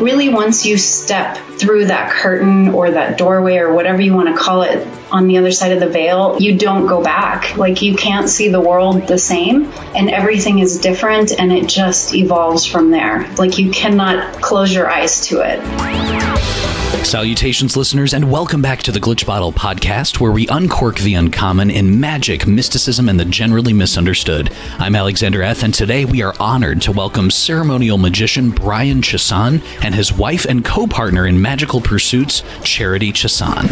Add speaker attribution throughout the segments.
Speaker 1: really, once you step through that curtain or that doorway or whatever you want to call it on the other side of the veil, you don't go back. Like, you can't see the world the same, and everything is different, and it just evolves from there. Like, you cannot close your eyes to it.
Speaker 2: Salutations, listeners, and welcome back to the Glitch Bottle Podcast, where we uncork the uncommon in magic, mysticism, and the generally misunderstood. I'm Alexander F., and today we are honored to welcome ceremonial magician Bryan Chassan and his wife and co-partner in magical pursuits, Charity Chassan.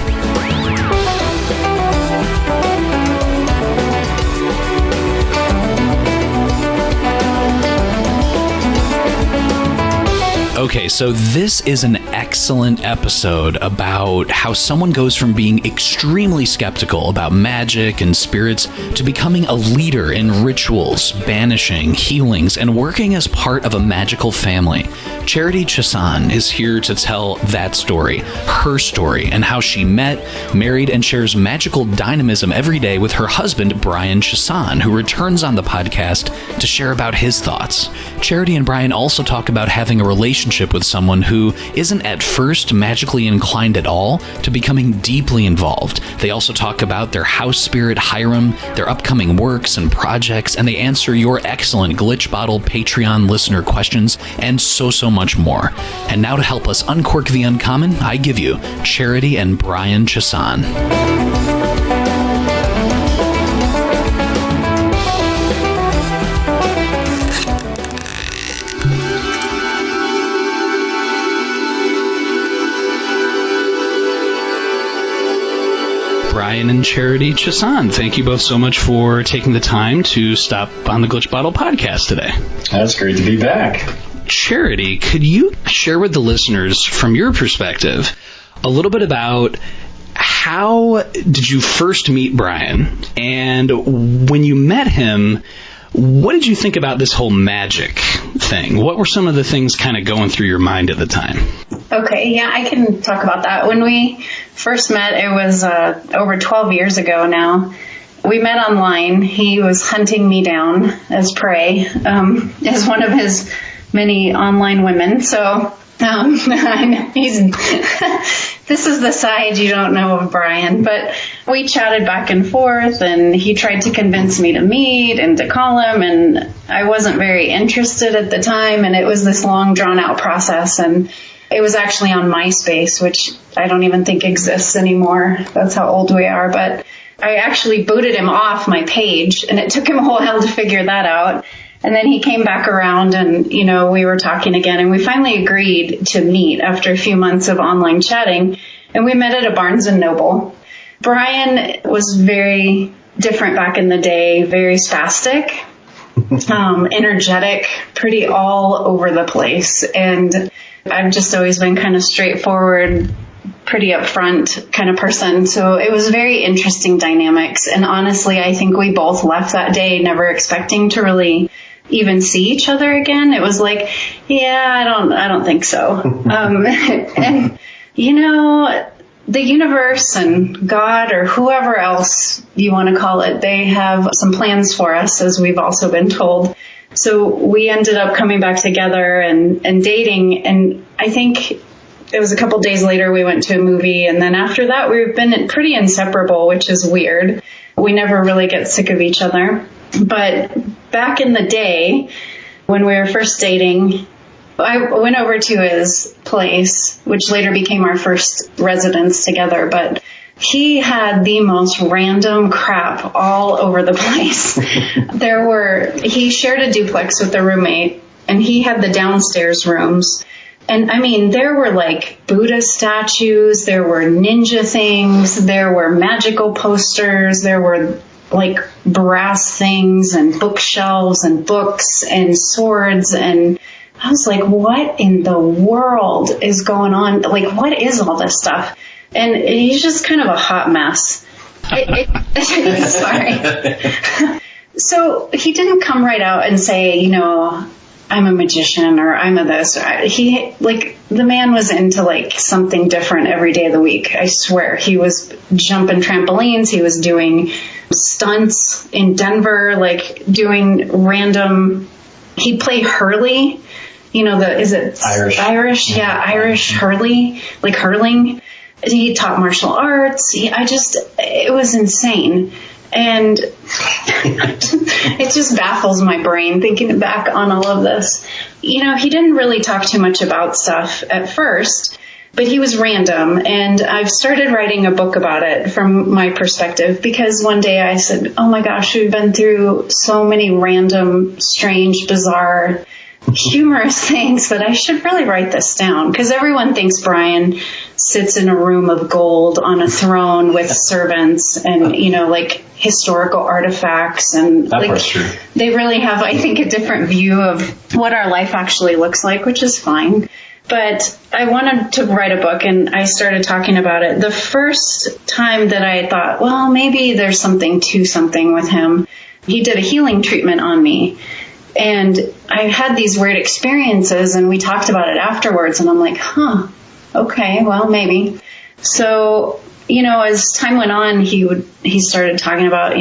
Speaker 2: Okay, so this is an excellent episode about how someone goes from being extremely skeptical about magic and spirits to becoming a leader in rituals, banishing, healings, and working as part of a magical family. Charity Chassan is here to tell that story, her story, and how she met, married, and shares magical dynamism every day with her husband, Bryan Chassan, who returns on the podcast to share about his thoughts. Charity and Bryan also talk about having a relationship with someone who isn't at first magically inclined at all to becoming deeply involved. They also talk about their house spirit, Hyrum, their upcoming works and projects, and they answer your excellent Glitch Bottle Patreon listener questions, and so much more. And now to help us uncork the uncommon, I give you Charity and Bryan Chassan. Bryan and Charity Chassan, thank you both so much for taking the time to stop on the Glitch Bottle Podcast today.
Speaker 3: That's great to be back.
Speaker 2: Charity, could you share with the listeners, from your perspective, a little bit about how did you first meet Bryan? And when you met him, what did you think about this whole magic thing? What were some of the things kind of going through your mind at the time?
Speaker 1: Okay, yeah, I can talk about that. When we first met, it was over 12 years ago now. We met online. He was hunting me down as prey, as one of his many online women. So this is the side you don't know of Bryan, but we chatted back and forth, and he tried to convince me to meet and to call him, and I wasn't very interested at the time, and it was this long, drawn-out process, and it was actually on MySpace, which I don't even think exists anymore. That's how old we are, but I actually booted him off my page, and it took him a while to figure that out. And then he came back around and, we were talking again, and we finally agreed to meet after a few months of online chatting, and we met at a Barnes & Noble. Bryan was very different back in the day, very spastic, energetic, pretty all over the place. And I've just always been kind of straightforward, pretty upfront kind of person. So it was very interesting dynamics. And honestly, I think we both left that day never expecting to really even see each other again. It was like, yeah, I don't think so. And the universe and God, or whoever else you want to call it, they have some plans for us, as we've also been told. So we ended up coming back together and dating. And I think it was a couple days later we went to a movie. And then after that, we've been pretty inseparable, which is weird. We never really get sick of each other. But back in the day, when we were first dating, I went over to his place, which later became our first residence together. But he had the most random crap all over the place. He shared a duplex with a roommate, and he had the downstairs rooms. And I mean, there were like Buddha statues, there were ninja things, there were magical posters, there were like brass things and bookshelves and books and swords. And I was like, what in the world is going on? Like, what is all this stuff? And he's just kind of a hot mess. Sorry. So he didn't come right out and say, I'm a magician or I'm a this. The man was into like something different every day of the week. I swear. He was jumping trampolines. He was doing stunts in Denver, like doing random, he'd play Hurley is it
Speaker 3: Irish?
Speaker 1: Yeah, Irish hurling. He taught martial arts. It was insane. And it just baffles my brain thinking back on all of this. He didn't really talk too much about stuff at first, but he was random. And I've started writing a book about it from my perspective, because one day I said, oh my gosh, we've been through so many random, strange, bizarre, humorous things that I should really write this down, because everyone thinks Bryan sits in a room of gold on a throne with servants and, historical artifacts. And they really have, I think, a different view of what our life actually looks like, which is fine. But I wanted to write a book, and I started talking about it. The first time that I thought, well, maybe there's something to something with him, he did a healing treatment on me. And I had these weird experiences, and we talked about it afterwards, and I'm like, okay, well, maybe. So, as time went on, he started talking about,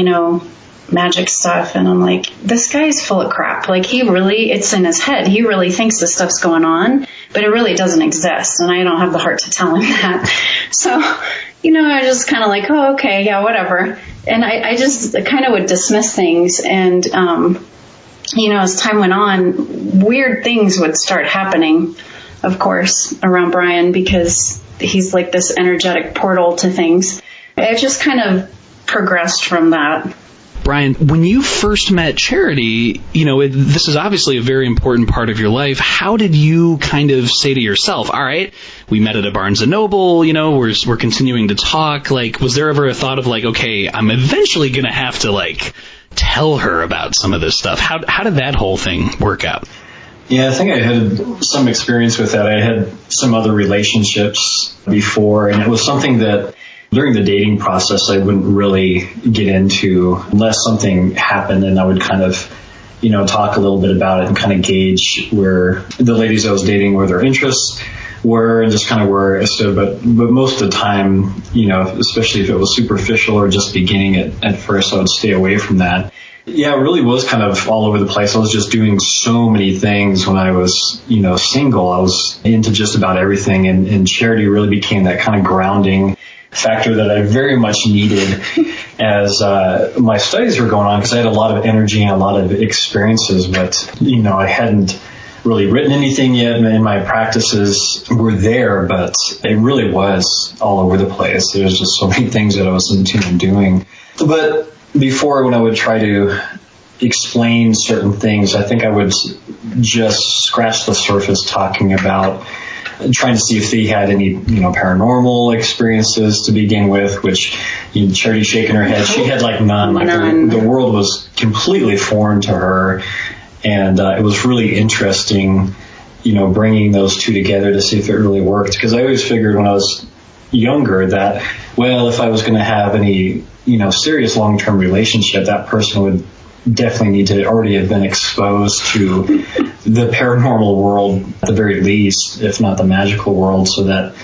Speaker 1: magic stuff, and I'm like, this guy's full of crap. It's in his head. He really thinks this stuff's going on, but it really doesn't exist, and I don't have the heart to tell him that. So, I just kind of like, oh, okay, yeah, whatever. And I just kind of would dismiss things, and, as time went on, weird things would start happening, of course, around Bryan, because he's like this energetic portal to things. It just kind of progressed from that.
Speaker 2: Bryan, when you first met Charity, this is obviously a very important part of your life. How did you kind of say to yourself, all right, we met at a Barnes & Noble, we're continuing to talk. Was there ever a thought of okay, I'm eventually going to have to tell her about some of this stuff? How did that whole thing work out?
Speaker 3: Yeah, I think I had some experience with that. I had some other relationships before, and it was something that during the dating process I wouldn't really get into unless something happened, and I would kind of, talk a little bit about it and kind of gauge where the ladies I was dating, where their interests were, and just kind of where I stood. But most of the time, especially if it was superficial or just beginning at first, I would stay away from that. Yeah, it really was kind of all over the place. I was just doing so many things when I was, single. I was into just about everything, and Charity really became that kind of grounding factor that I very much needed as my studies were going on, because I had a lot of energy and a lot of experiences, but, I hadn't really written anything yet, and my practices were there, but it really was all over the place. There was just so many things that I was into and doing. But before, when I would try to explain certain things, I think I would just scratch the surface talking about trying to see if they had any, paranormal experiences to begin with, which Charity shaking her head. She had none. None. The world was completely foreign to her. And it was really interesting, bringing those two together to see if it really worked. Because I always figured when I was younger that, well, if I was going to have any, serious long-term relationship, that person would definitely need to already have been exposed to the paranormal world at the very least, if not the magical world, so that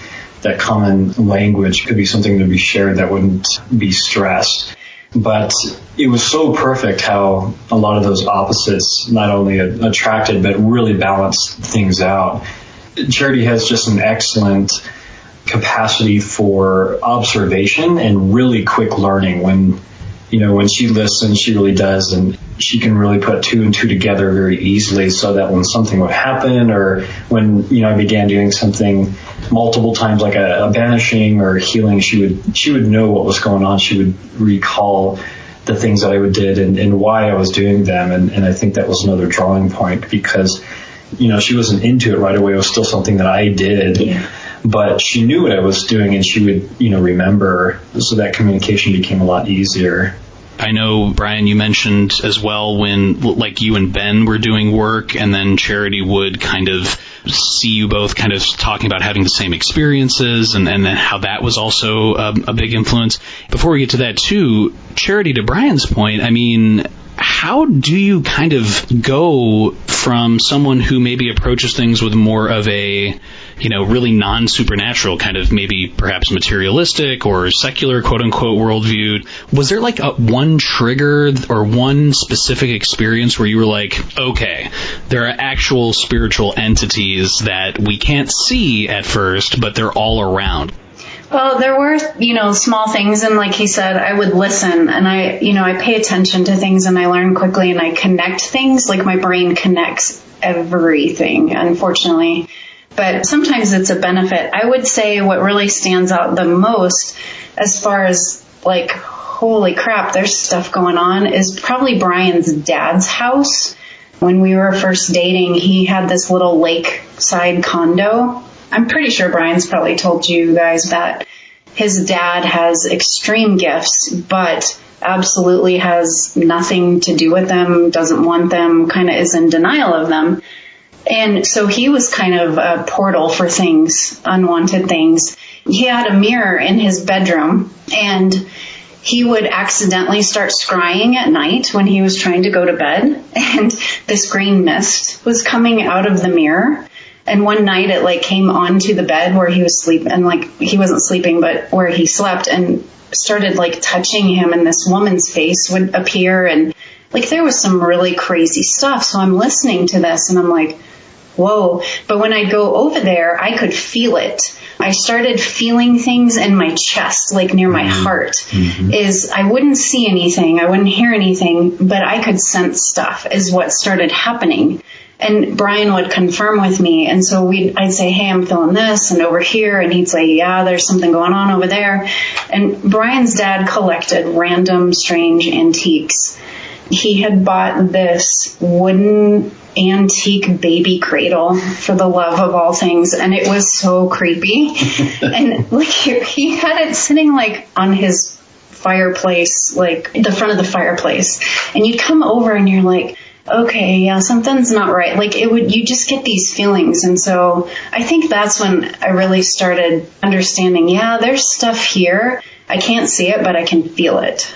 Speaker 3: that common language could be something to be shared that wouldn't be stressed. But it was so perfect how a lot of those opposites not only attracted but really balanced things out. Charity has just an excellent capacity for observation and really quick learning. When she listens, she really does, and she can really put two and two together very easily, so that when something would happen, or when I began doing something multiple times, like a banishing or healing, she would know what was going on. She would recall the things that I did and why I was doing them, and I think that was another drawing point, because she wasn't into it right away. It was still something that I did. Yeah. But she knew what I was doing, and she would, remember, so that communication became a lot easier.
Speaker 2: I know, Bryan, you mentioned as well when, you and Ben were doing work, and then Charity would kind of see you both kind of talking about having the same experiences, and then how that was also a big influence. Before we get to that, too, Charity, to Bryan's point, how do you kind of go from someone who maybe approaches things with more of a, really non-supernatural kind of maybe perhaps materialistic or secular quote-unquote worldview? Was there like one trigger or one specific experience where you were like, okay, there are actual spiritual entities that we can't see at first, but they're all around?
Speaker 1: Well, there were, small things. And like he said, I would listen and I pay attention to things and I learn quickly and I connect things. Like my brain connects everything, unfortunately. But sometimes it's a benefit. I would say what really stands out the most as far as like, holy crap, there's stuff going on, is probably Bryan's dad's house. When we were first dating, he had this little lakeside condo. I'm pretty sure Bryan's probably told you guys that his dad has extreme gifts, but absolutely has nothing to do with them, doesn't want them, kind of is in denial of them. And so he was kind of a portal for things, unwanted things. He had a mirror in his bedroom, and he would accidentally start scrying at night when he was trying to go to bed, and this green mist was coming out of the mirror. And one night it like came onto the bed where he was sleeping, and like he wasn't sleeping, but where he slept, and started like touching him, and this woman's face would appear, and like there was some really crazy stuff. So I'm listening to this and I'm like, whoa. But when I'd go over there, I could feel it. I started feeling things in my chest, like near my heart. Is I wouldn't see anything, I wouldn't hear anything, but I could sense stuff is what started happening. And Bryan would confirm with me. And so I'd say, hey, I'm feeling this and over here. And he'd say, yeah, there's something going on over there. And Bryan's dad collected random, strange antiques. He had bought this wooden antique baby cradle, for the love of all things. And it was so creepy. And like he had it sitting like on his fireplace, like the front of the fireplace. And you'd come over and you're like, okay, yeah, something's not right. Like you just get these feelings. And so I think that's when I really started understanding, yeah, there's stuff here. I can't see it, but I can feel it.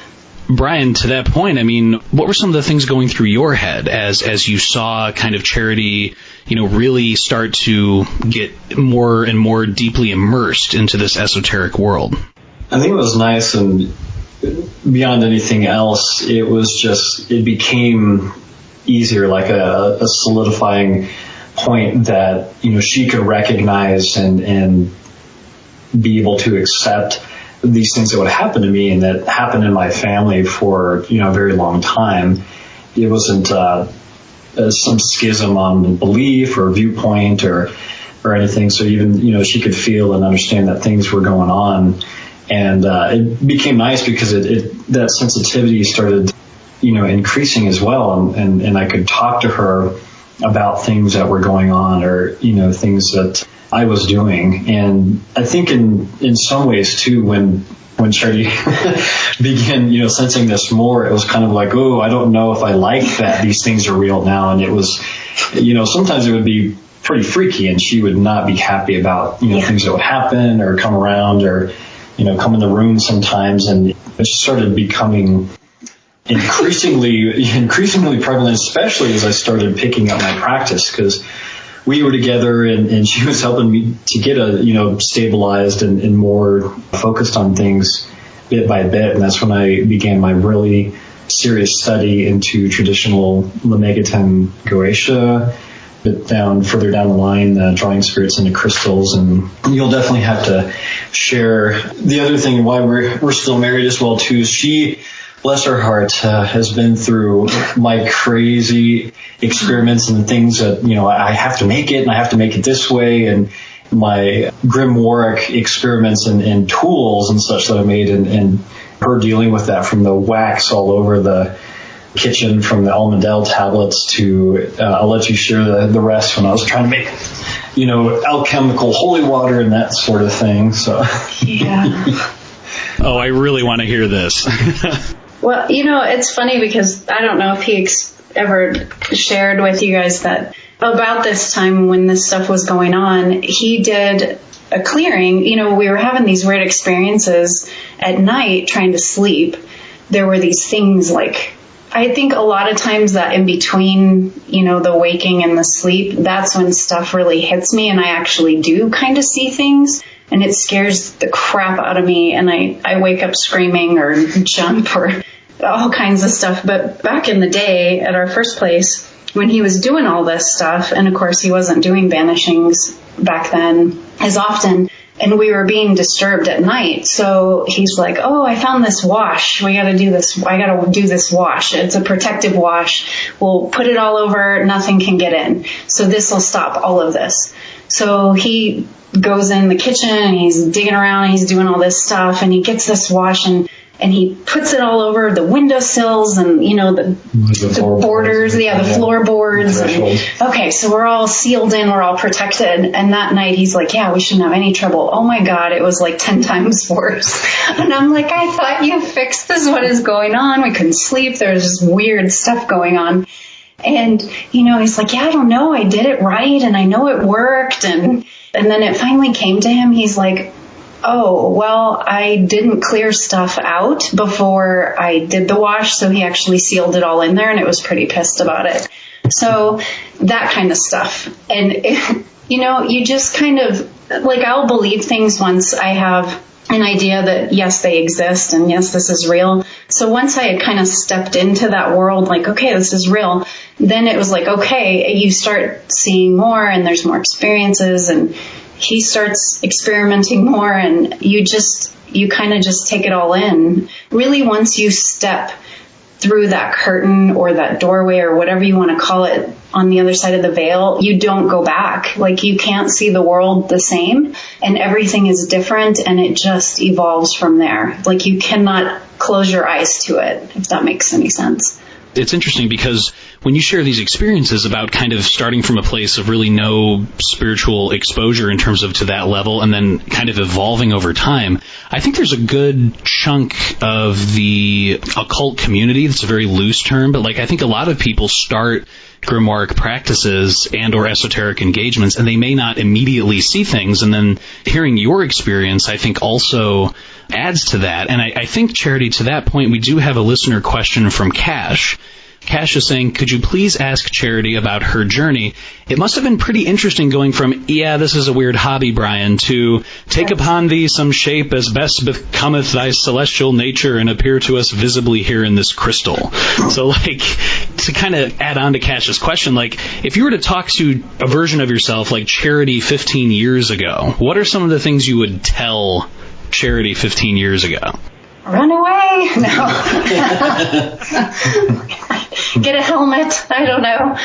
Speaker 2: Bryan, to that point, I mean, what were some of the things going through your head as you saw kind of Charity, really start to get more and more deeply immersed into this esoteric world?
Speaker 3: I think it was nice, and beyond anything else, it became easier, like a solidifying point that, she could recognize and be able to accept these things that would happen to me and that happened in my family for, a very long time. It wasn't some schism on belief or viewpoint or anything. So even, she could feel and understand that things were going on. And it became nice because that sensitivity started increasing as well. And I could talk to her about things that were going on or, things that I was doing. And I think in some ways too, when Charity began, sensing this more, it was kind of like, oh, I don't know if I like that these things are real now. And it was, sometimes it would be pretty freaky and she would not be happy about, things that would happen or come around or, come in the room sometimes. And it just started becoming increasingly prevalent, especially as I started picking up my practice, because we were together and she was helping me to get stabilized and more focused on things bit by bit. And that's when I began my really serious study into traditional Lamegatan Goetia, but further down the line, drawing spirits into crystals. And you'll definitely have to share the other thing why we're still married as well too. She, bless her heart, has been through my crazy experiments and things that, I have to make it and I have to make it this way. And my grimoire experiments and tools and such that I made and her dealing with that, from the wax all over the kitchen, from the almondel tablets to, I'll let you share the rest, when I was trying to make, alchemical holy water and that sort of thing. So,
Speaker 1: yeah.
Speaker 2: Oh, I really want to hear this.
Speaker 1: Well, it's funny because I don't know if he ever shared with you guys that about this time when this stuff was going on, he did a clearing. We were having these weird experiences at night trying to sleep. There were these things like I think a lot of times that in between, the waking and the sleep, that's when stuff really hits me and I actually do kind of see things and it scares the crap out of me and I wake up screaming or jump or all kinds of stuff. But back in the day at our first place, when he was doing all this stuff, and of course he wasn't doing banishings back then as often, and we were being disturbed at night. So he's like, oh, I found this wash. I got to do this wash. It's a protective wash. We'll put it all over. Nothing can get in. So this will stop all of this. So he goes in the kitchen and he's digging around and he's doing all this stuff and he gets this wash and he puts it all over the windowsills and, the borders, the floorboards. Okay, so we're all sealed in, we're all protected. And that night he's like, yeah, we shouldn't have any trouble. Oh my God, it was like 10 times worse. And I'm like, I thought you fixed this. What is going on? We couldn't sleep. There was just weird stuff going on. And, he's like, yeah, I don't know. I did it right. And I know it worked. And then it finally came to him. He's like, oh, well, I didn't clear stuff out before I did the wash, so he actually sealed it all in there, and it was pretty pissed about it. So that kind of stuff. And, you just kind of, I'll believe things once I have an idea that, yes, they exist, and yes, this is real. So once I had kind of stepped into that world, okay, this is real, then it was okay, you start seeing more, and there's more experiences, and he starts experimenting more and you kind of just take it all in. Really, once you step through that curtain or that doorway or whatever you want to call it on the other side of the veil, you don't go back. You can't see the world the same and everything is different and it just evolves from there. You cannot close your eyes to it, if that makes any sense.
Speaker 2: It's interesting because when you share these experiences about kind of starting from a place of really no spiritual exposure in terms of to that level and then kind of evolving over time, I think there's a good chunk of the occult community, that's a very loose term, but I think a lot of people start grimoire practices and or esoteric engagements and they may not immediately see things, and then hearing your experience I think also adds to that. And I think, Charity, to that point, we do have a listener question from Cash. Cash is saying, could you please ask Charity about her journey? It must have been pretty interesting going from, yeah, this is a weird hobby, Bryan, to take upon thee some shape as best becometh thy celestial nature and appear to us visibly here in this crystal. So, to kind of add on to Cash's question, if you were to talk to a version of yourself like Charity 15 years ago, what are some of the things you would tell Charity 15 years ago?
Speaker 1: Run away. No. Get a helmet. I don't know.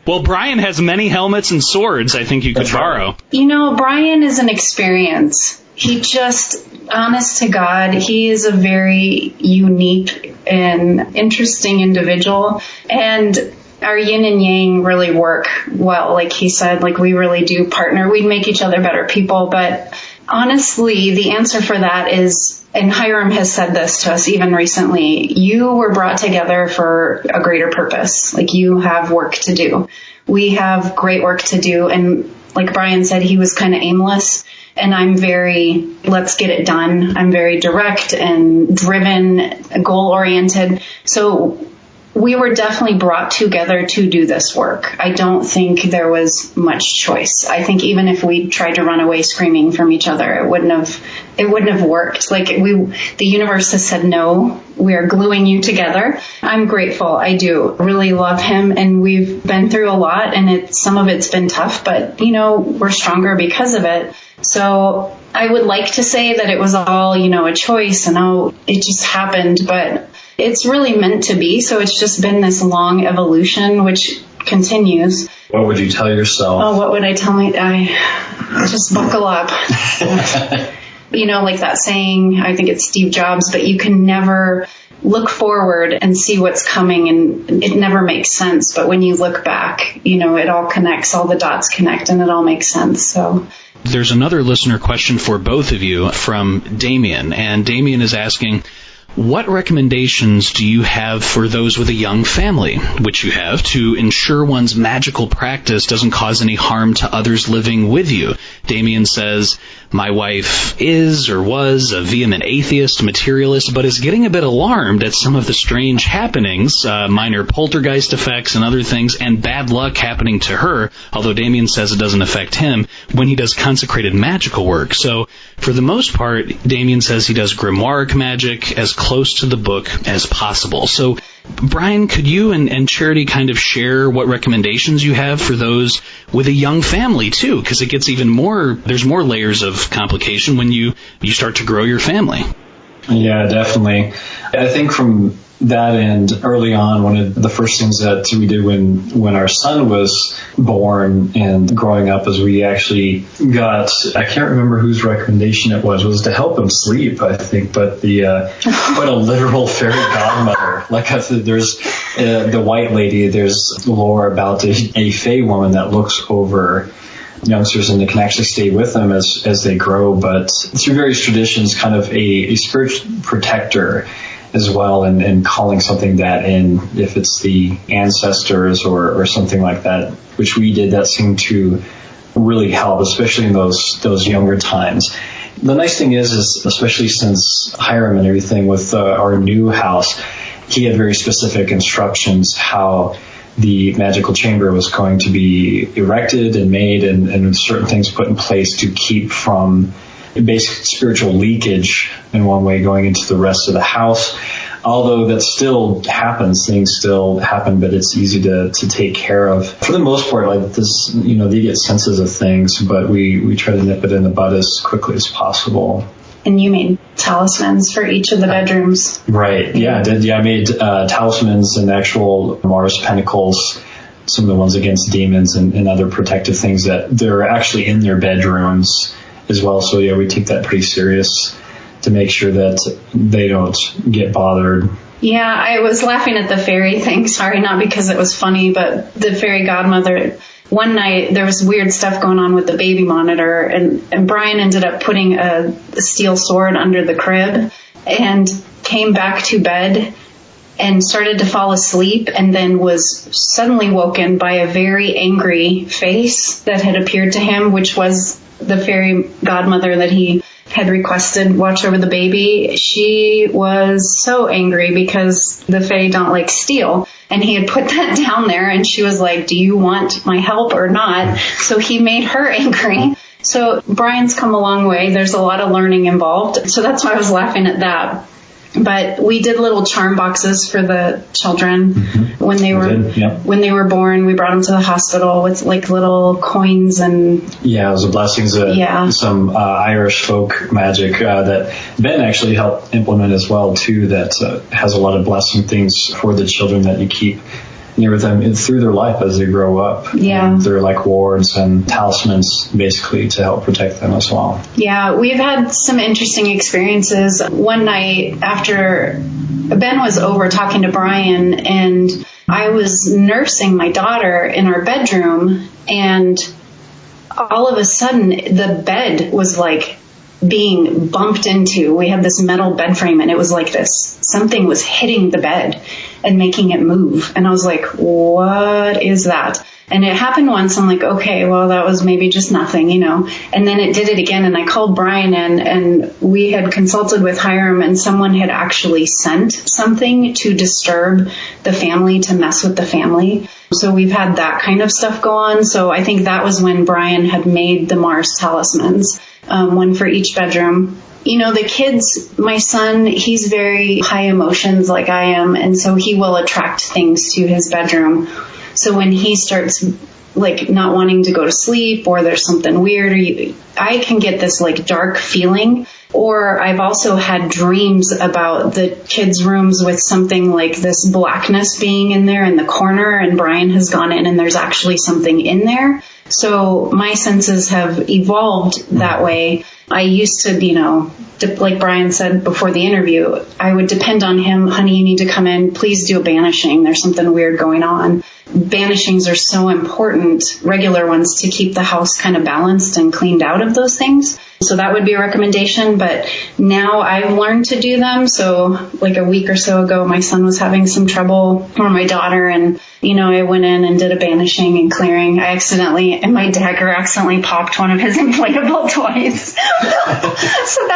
Speaker 2: Well, Bryan has many helmets and swords I think you could borrow.
Speaker 1: Bryan is an experience. He just, honest to God, he is a very unique and interesting individual. And our yin and yang really work well. Like he said, we really do partner. We'd make each other better people. But honestly, the answer for that is, and Hyrum has said this to us even recently, you were brought together for a greater purpose. You have work to do. We have great work to do. And like Bryan said, he was kind of aimless. And I'm very, let's get it done. I'm very direct and driven, goal-oriented. So we were definitely brought together to do this work. I don't think there was much choice. I think even if we tried to run away screaming from each other, it wouldn't have worked. The universe has said, no, we are gluing you together. I'm grateful. I do really love him, and we've been through a lot, and some of it's been tough, but we're stronger because of it. So I would like to say that it was all, a choice and it just happened, but it's really meant to be. So it's just been this long evolution, which continues.
Speaker 3: What would you tell yourself?
Speaker 1: Oh, what would I tell me? I just buckle up. Like that saying, I think it's Steve Jobs, but you can never look forward and see what's coming, and it never makes sense. But when you look back, it all connects, all the dots connect, and it all makes sense. So there's
Speaker 2: another listener question for both of you from Damien, and Damien is asking, what recommendations do you have for those with a young family, which you have, to ensure one's magical practice doesn't cause any harm to others living with you? Damien says, my wife is or was a vehement atheist, materialist, but is getting a bit alarmed at some of the strange happenings, minor poltergeist effects and other things, and bad luck happening to her, although Damien says it doesn't affect him, when he does consecrated magical work. So, for the most part, Damien says he does grimoire magic as close to the book as possible. So, Bryan, could you and Charity kind of share what recommendations you have for those with a young family, too? Because it gets even more, there's more layers of complication when you start to grow your family.
Speaker 3: Yeah, definitely. I think from that end, early on, one of the first things that we did when our son was born and growing up is we actually got, I can't remember whose recommendation it was to help him sleep, I think, but quite a literal fairy godmother. Like I said, there's the white lady, there's lore about a fae woman that looks over youngsters and they can actually stay with them as they grow, but through various traditions, kind of a spiritual protector as well, and calling something that in, if it's the ancestors or something like that, which we did, that seemed to really help, especially in those younger times. The nice thing is especially since Hyrum and everything with our new house, he had very specific instructions how the magical chamber was going to be erected and made, and certain things put in place to keep from basic spiritual leakage in one way going into the rest of the house. Although that still happens, things still happen, but it's easy to take care of. For the most part, like this, they get senses of things, but we try to nip it in the bud as quickly as possible.
Speaker 1: And you made talismans for each of the bedrooms.
Speaker 3: Right. Yeah, I did. Yeah, I made talismans and actual Mars pentacles, some of the ones against demons and other protective things that they're actually in their bedrooms as well. So yeah, we take that pretty serious to make sure that they don't get bothered.
Speaker 1: Yeah, I was laughing at the fairy thing. Sorry, not because it was funny, but the fairy godmother. One night there was weird stuff going on with the baby monitor, and Bryan ended up putting a steel sword under the crib and came back to bed and started to fall asleep, and then was suddenly woken by a very angry face that had appeared to him, which was the fairy godmother that he had requested watch over the baby. She was so angry because the fae don't like steel, and he had put that down there, and she was like, do you want my help or not? So he made her angry. So Bryan's come a long way. There's a lot of learning involved. So that's why I was laughing at that. But we did little charm boxes for the children when they were born. We brought them to the hospital with like little coins and
Speaker 3: it was a blessings. Some Irish folk magic that Ben actually helped implement as well too. That has a lot of blessing things for the children that you keep near them through their life as they grow up.
Speaker 1: Yeah.
Speaker 3: And they're like wards and talismans basically to help protect them as well.
Speaker 1: Yeah, we've had some interesting experiences. One night after Ben was over talking to Bryan, and I was nursing my daughter in our bedroom, and all of a sudden the bed was like being bumped into. We had this metal bed frame, and it was like this. Something was hitting the bed and making it move. And I was like, what is that? And it happened once. I'm like, okay, well, that was maybe just nothing, And then it did it again. And I called Bryan, and we had consulted with Hyrum, and someone had actually sent something to disturb the family, to mess with the family. So we've had that kind of stuff go on. So I think that was when Bryan had made the Mars talismans, one for each bedroom. The kids, my son, he's very high emotions like I am, and so he will attract things to his bedroom. So when he starts like not wanting to go to sleep, or there's something weird, I can get this like dark feeling. Or I've also had dreams about the kids' rooms with something like this blackness being in there in the corner, and Bryan has gone in and there's actually something in there. So my senses have evolved that way. I used to, like Bryan said before the interview, I would depend on him. Honey, you need to come in. Please do a banishing. There's something weird going on. Banishings are so important, regular ones, to keep the house kind of balanced and cleaned out of those things. So that would be a recommendation, but now I've learned to do them. So like a week or so ago, my son was having some trouble, or my daughter, and I went in and did a banishing and clearing. And my dagger accidentally popped one of his inflatable toys. So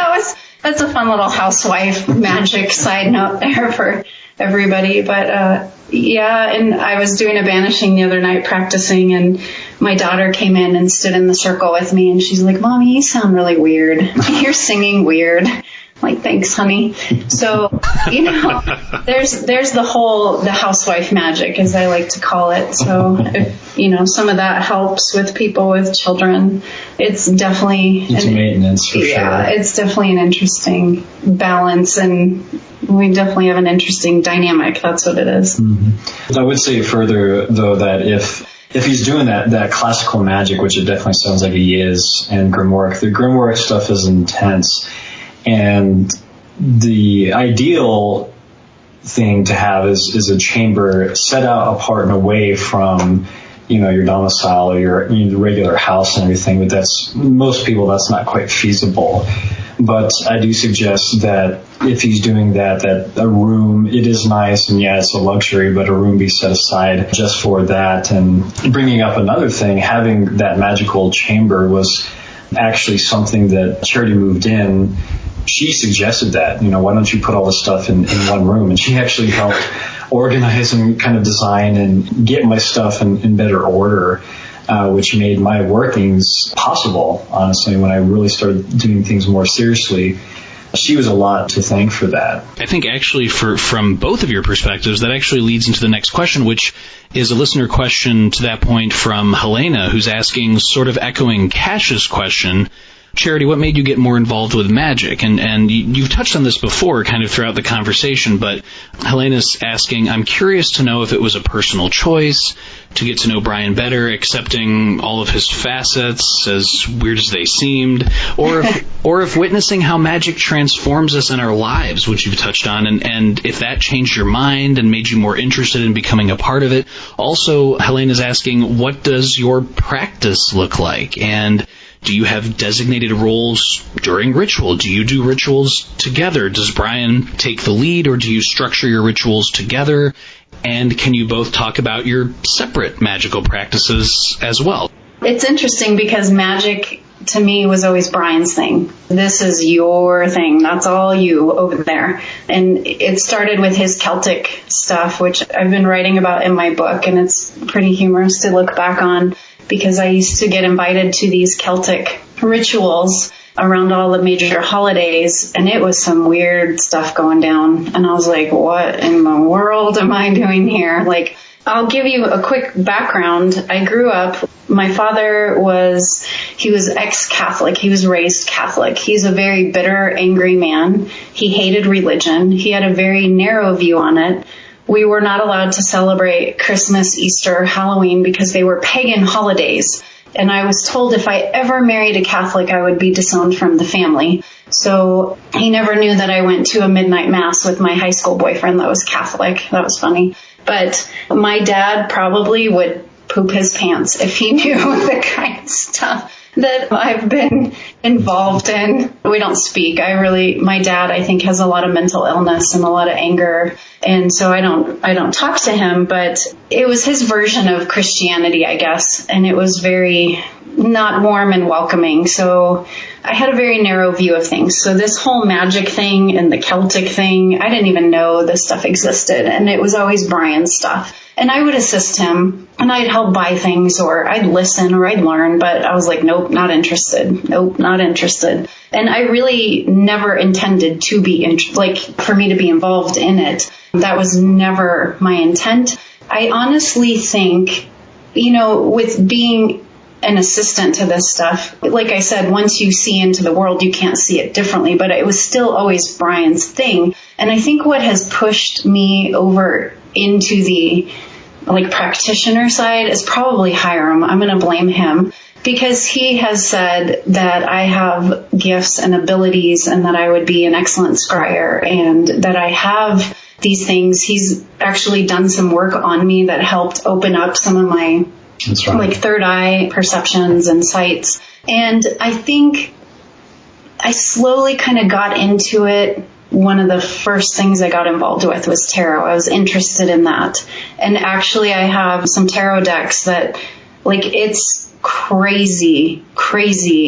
Speaker 1: that's a fun little housewife magic side note there for everybody. But and I was doing a banishing the other night practicing, and my daughter came in and stood in the circle with me, and she's like, "Mommy, you sound really weird. You're singing weird." I'm like, "Thanks, honey." So, there's the housewife magic, as I like to call it. So, if, some of that helps with people with children, it's definitely
Speaker 3: maintenance for sure.
Speaker 1: Yeah, it's definitely an interesting balance, and we definitely have an interesting dynamic. That's what it is.
Speaker 3: Mm-hmm. I would say further, though, that if he's doing that classical magic, which it definitely sounds like he is, and Grimoire, the Grimoire stuff is intense. And the ideal thing to have is a chamber set out apart and away from, your domicile or your regular house and everything. But most people, that's not quite feasible. But I do suggest that if he's doing that a room, it is nice, and it's a luxury, but a room be set aside just for that. And bringing up another thing, having that magical chamber was actually something that Charity moved in. She suggested that, why don't you put all this stuff in one room? And she actually helped organize and kind of design and get my stuff in better order, which made my workings possible, honestly, when I really started doing things more seriously. She was a lot to thank for that.
Speaker 2: I think actually from both of your perspectives, that actually leads into the next question, which is a listener question to that point from Helena, who's asking, sort of echoing Cash's question, Charity, what made you get more involved with magic? And you've touched on this before kind of throughout the conversation, but Helena's asking, I'm curious to know if it was a personal choice to get to know Bryan better, accepting all of his facets, as weird as they seemed, or if witnessing how magic transforms us in our lives, which you've touched on, and if that changed your mind and made you more interested in becoming a part of it. Also, Helena's asking, what does your practice look like? And do you have designated roles during ritual? Do you do rituals together? Does Bryan take the lead, or do you structure your rituals together? And can you both talk about your separate magical practices as well?
Speaker 1: It's interesting because magic, to me, was always Bryan's thing. This is your thing. That's all you over there. And it started with his Celtic stuff, which I've been writing about in my book, and it's pretty humorous to look back on, because I used to get invited to these Celtic rituals around all the major holidays, and it was some weird stuff going down. And I was like, what in the world am I doing here? Like, I'll give you a quick background. I grew up, my father was ex-Catholic. He was raised Catholic. He's a very bitter, angry man. He hated religion. He had a very narrow view on it. We were not allowed to celebrate Christmas, Easter, Halloween because they were pagan holidays. And I was told if I ever married a Catholic, I would be disowned from the family. So he never knew that I went to a midnight mass with my high school boyfriend that was Catholic. That was funny. But my dad probably would poop his pants if he knew the kind of stuff that I've been involved in. We don't speak. My dad, I think, has a lot of mental illness and a lot of anger. And so I don't talk to him, but it was his version of Christianity, I guess. And it was very not warm and welcoming. So I had a very narrow view of things. So this whole magic thing and the Celtic thing, I didn't even know this stuff existed. And it was always Bryan's stuff. And I would assist him, and I'd help buy things, or I'd listen, or I'd learn, but I was like, nope, not interested. Nope, not interested. And I really never intended to be, for me to be involved in it. That was never my intent. I honestly think, with being an assistant to this stuff, like I said, once you see into the world, you can't see it differently, but it was still always Bryan's thing. And I think what has pushed me over into the practitioner side is probably Hyrum. I'm going to blame him, because he has said that I have gifts and abilities and that I would be an excellent scryer and that I have these things. He's actually done some work on me that helped open up some of my third eye perceptions and sights. And I think I slowly kind of got into it. One of the first things I got involved with was tarot. I was interested in that. And actually I have some tarot decks that, like, it's crazy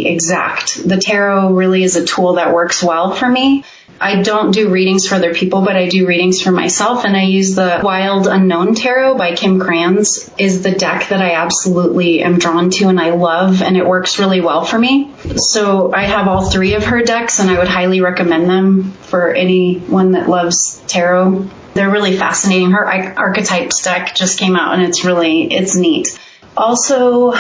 Speaker 1: exact. The tarot really is a tool that works well for me. I don't do readings for other people, but I do readings for myself, and I use the Wild Unknown Tarot by Kim Krans is the deck that I absolutely am drawn to and I love, and it works really well for me. So I have all 3 of her decks, and I would highly recommend them for anyone that loves tarot. They're really fascinating. Her Archetypes deck just came out, and it's neat. Also,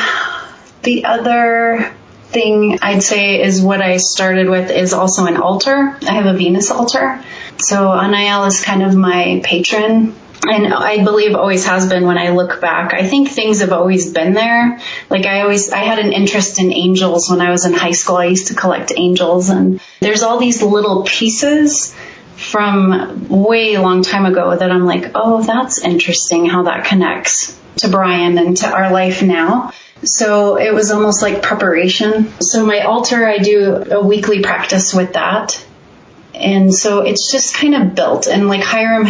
Speaker 1: the other thing I'd say is what I started with is also an altar. I have a Venus altar. So Anael is kind of my patron, and I believe always has been when I look back. I think things have always been there. Like I had an interest in angels when I was in high school. I used to collect angels, and there's all these little pieces from way long time ago that I'm like, oh, that's interesting how that connects to Bryan and to our life now. So it was almost like preparation. So my altar, I do a weekly practice with that. And so it's just kind of built. And like Hyrum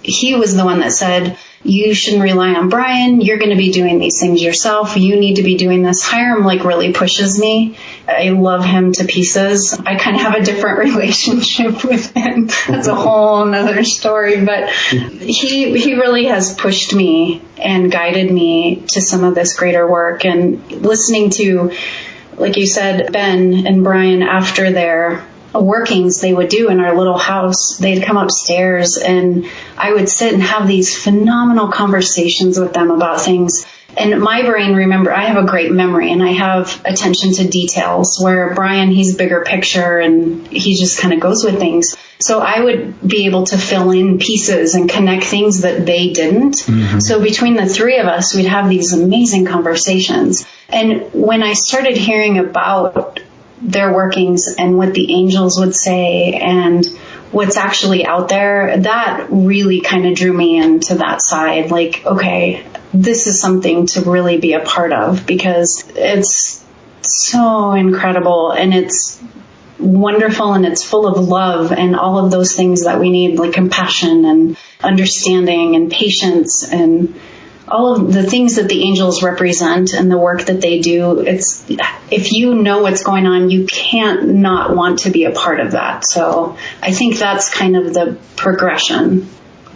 Speaker 1: he was the one that said, you shouldn't rely on Bryan. You're going to be doing these things yourself. You need to be doing this. Hyrum like really pushes me. I love him to pieces. I kind of have a different relationship with him. That's a whole nother story. But he really has pushed me and guided me to some of this greater work. And listening to, like you said, Ben and Bryan after their workings they would do in our little house, they'd come upstairs and I would sit and have these phenomenal conversations with them about things. And my brain, remember, I have a great memory and I have attention to details, where Bryan, he's bigger picture and he just kind of goes with things. So I would be able to fill in pieces and connect things that they didn't. Mm-hmm. So between the 3 of us, we'd have these amazing conversations. And when I started hearing about their workings and what the angels would say and what's actually out there, that really kind of drew me into that side. Like, okay, this is something to really be a part of, because it's so incredible and it's wonderful and it's full of love and all of those things that we need, like compassion and understanding and patience and all of the things that the angels represent and the work that they do. It's, if you know what's going on, you can't not want to be a part of that. So I think that's kind of the progression.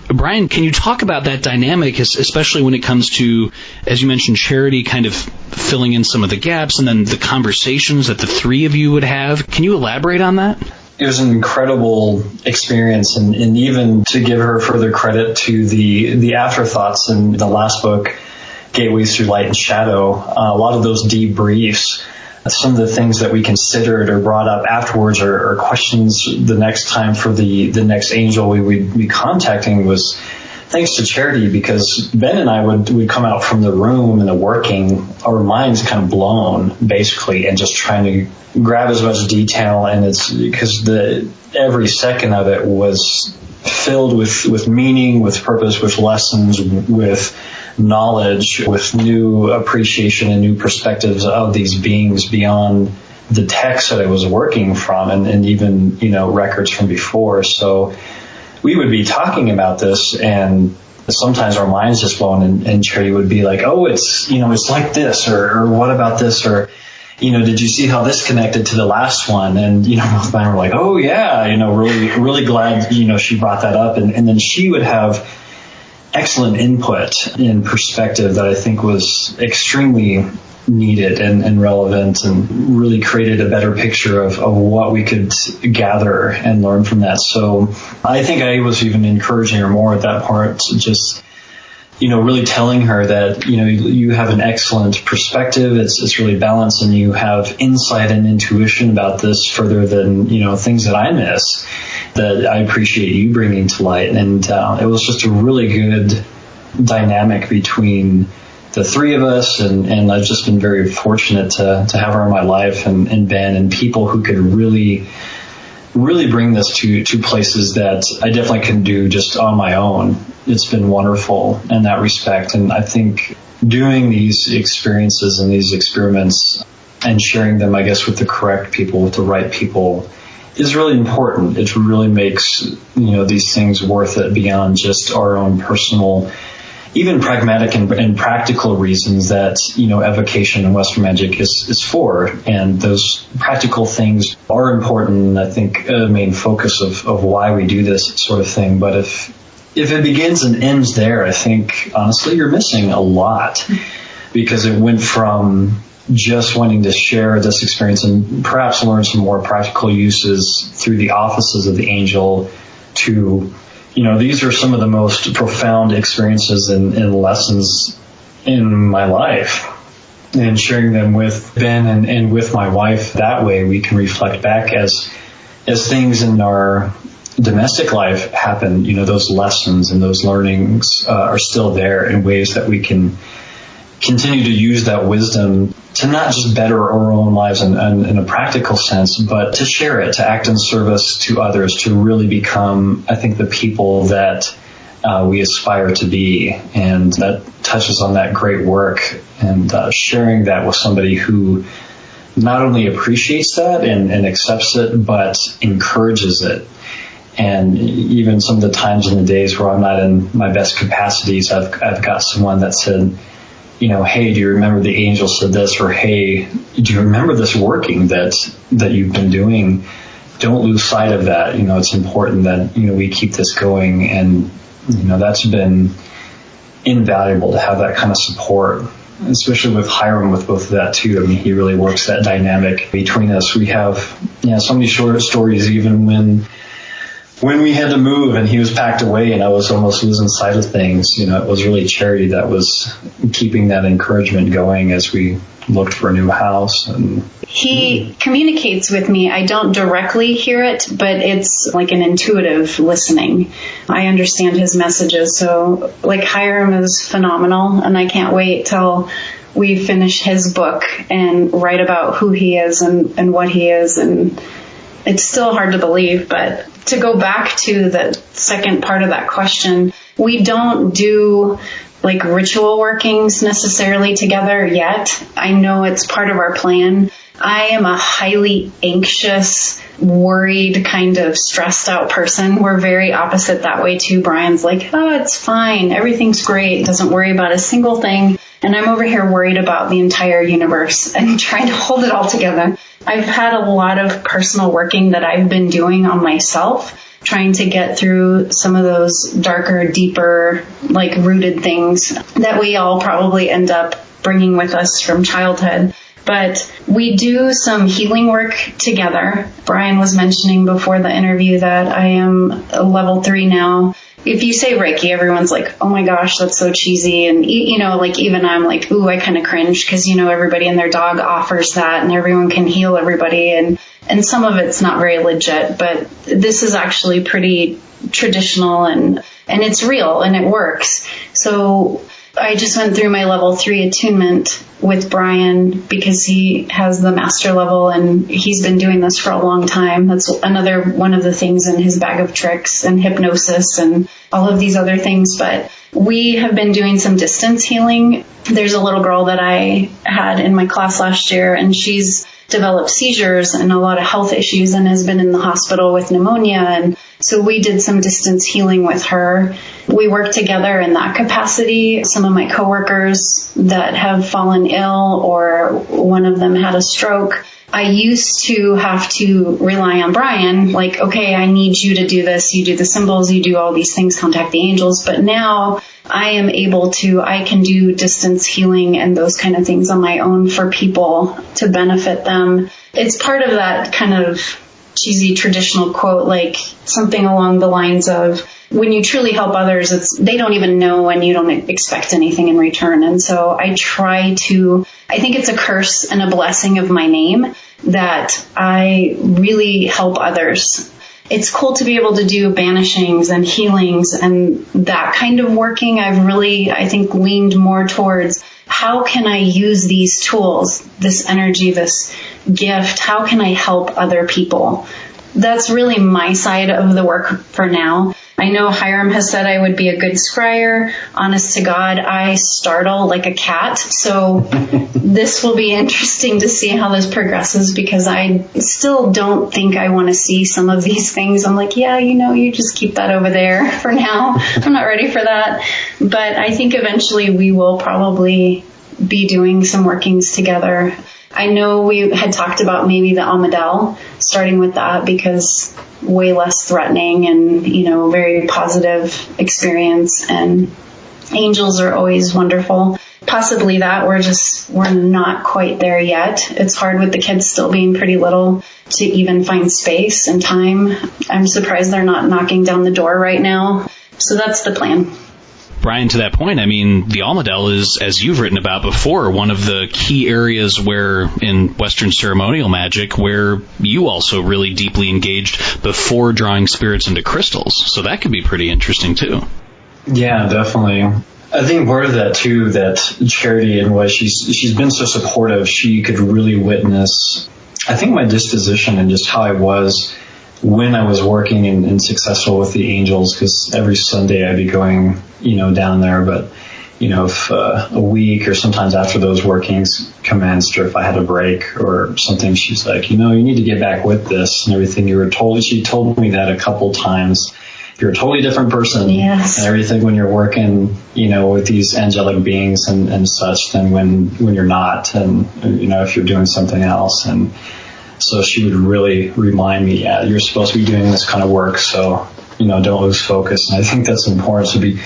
Speaker 2: Bryan, can you talk about that dynamic, especially when it comes to, as you mentioned, Charity kind of filling in some of the gaps, and then the conversations that the 3 of you would have? Can you elaborate on that?
Speaker 3: It was an incredible experience, and even to give her further credit to the afterthoughts in the last book, Gateways Through Light and Shadow, a lot of those debriefs, some of the things that we considered or brought up afterwards or questions the next time for the next angel we would be contacting was thanks to Charity, because Ben and I would come out from the room and the working, our minds kind of blown, basically, and just trying to grab as much detail. And it's because every second of it was filled with meaning, with purpose, with lessons, with knowledge, with new appreciation and new perspectives of these beings beyond the text that I was working from, and even, records from before. So we would be talking about this, and sometimes our minds just blown, and Charity would be like, oh, it's like this, or what about this, or, did you see how this connected to the last one? And, both mine were like, oh yeah, really, really glad, she brought that up. And then she would have excellent input and perspective that I think was extremely needed and relevant, and really created a better picture of what we could gather and learn from that. So I think I was even encouraging her more at that part, just, really telling her that, you have an excellent perspective. It's really balanced, and you have insight and intuition about this further than, things that I miss, that I appreciate you bringing to light. And it was just a really good dynamic between the 3 of us, and I've just been very fortunate to have her in my life, and Ben, and people who could really, really bring this to places that I definitely couldn't do just on my own. It's been wonderful in that respect. And I think doing these experiences and these experiments and sharing them, I guess, with the correct people, with the right people, is really important. It really makes, these things worth it beyond just our own personal, even pragmatic and practical reasons that, evocation and Western magic is for. And those practical things are important, and I think a main focus of why we do this sort of thing. But if it begins and ends there, I think, honestly, you're missing a lot, because it went from just wanting to share this experience and perhaps learn some more practical uses through the offices of the angel to, these are some of the most profound experiences and lessons in my life. And sharing them with Ben and with my wife, that way we can reflect back as things in our domestic life happen, those lessons and those learnings are still there in ways that we can continue to use that wisdom to not just better our own lives in a practical sense, but to share it, to act in service to others, to really become, I think, the people that we aspire to be. And that touches on that great work, and sharing that with somebody who not only appreciates that and accepts it, but encourages it. And even some of the times in the days where I'm not in my best capacities, I've got someone that said, hey, do you remember the angel said this? Or, hey, do you remember this working that you've been doing? Don't lose sight of that. It's important that, we keep this going. And, that's been invaluable to have that kind of support, especially with Hyrum, with both of that too. I mean, he really works that dynamic between us. We have, so many short stories, even when we had to move and he was packed away and I was almost losing sight of things, it was really Charity that was keeping that encouragement going as we looked for a new house. And
Speaker 1: he communicates with me. I don't directly hear it, but it's like an intuitive listening. I understand his messages. So like Hyrum is phenomenal, and I can't wait till we finish his book and write about who he is and what he is. And it's still hard to believe, but to go back to the second part of that question, we don't do like ritual workings necessarily together yet. I know it's part of our plan. I am a highly anxious, worried, kind of stressed out person. We're very opposite that way too. Bryan's like, oh, it's fine. Everything's great. Doesn't worry about a single thing. And I'm over here worried about the entire universe and trying to hold it all together. I've had a lot of personal working that I've been doing on myself, trying to get through some of those darker, deeper, like rooted things that we all probably end up bringing with us from childhood. But we do some healing work together. Bryan was mentioning before the interview that I am a level 3 now. If you say Reiki, everyone's like, oh my gosh, that's so cheesy. And, like even I'm like, ooh, I kind of cringe because, everybody and their dog offers that and everyone can heal everybody. And some of it's not very legit, but this is actually pretty traditional and it's real and it works. So I just went through my level 3 attunement with Bryan because he has the master level and he's been doing this for a long time. That's another one of the things in his bag of tricks, and hypnosis and all of these other things. But we have been doing some distance healing. There's a little girl that I had in my class last year, and she's developed seizures and a lot of health issues and has been in the hospital with pneumonia. And so we did some distance healing with her. We worked together in that capacity. Some of my coworkers that have fallen ill, or one of them had a stroke, I used to have to rely on Bryan, like, okay, I need you to do this. You do the symbols, you do all these things, contact the angels. But now I am able to, I can do distance healing and those kind of things on my own for people to benefit them. It's part of that kind of cheesy traditional quote, like something along the lines of, when you truly help others, they don't even know and you don't expect anything in return. And so I think it's a curse and a blessing of my name that I really help others. It's cool to be able to do banishings and healings and that kind of working. I've really, I think, leaned more towards how can I use these tools, this energy, this gift, how can I help other people? That's really my side of the work for now. I know Hyrum has said I would be a good scryer. Honest to God, I startle like a cat. So this will be interesting to see how this progresses, because I still don't think I want to see some of these things. I'm like, yeah, you just keep that over there for now. I'm not ready for that. But I think eventually we will probably be doing some workings together. I know we had talked about maybe the Almadel, starting with that, because way less threatening and, very positive experience, and angels are always wonderful. Possibly that we're not quite there yet. It's hard with the kids still being pretty little to even find space and time. I'm surprised they're not knocking down the door right now. So that's the plan.
Speaker 2: Bryan, to that point, the Almadel is, as you've written about before, one of the key areas where, in Western ceremonial magic, where you also really deeply engaged before drawing spirits into crystals. So that could be pretty interesting, too.
Speaker 3: Yeah, definitely. I think part of that, too, that Charity, and why she's been so supportive, she could really witness, I think, my disposition and just how I was when I was working and successful with the angels, because every Sunday I'd be going, down there. But, if a week or sometimes after those workings commenced, or if I had a break or something, she's like, you need to get back with this and everything you were told. She told me that a couple times. You're a totally different person.
Speaker 1: Yes.
Speaker 3: And everything when you're working, with these angelic beings and such than when you're not, and, if you're doing something else. And so she would really remind me, yeah, you're supposed to be doing this kind of work, so, don't lose focus. And I think that's important to be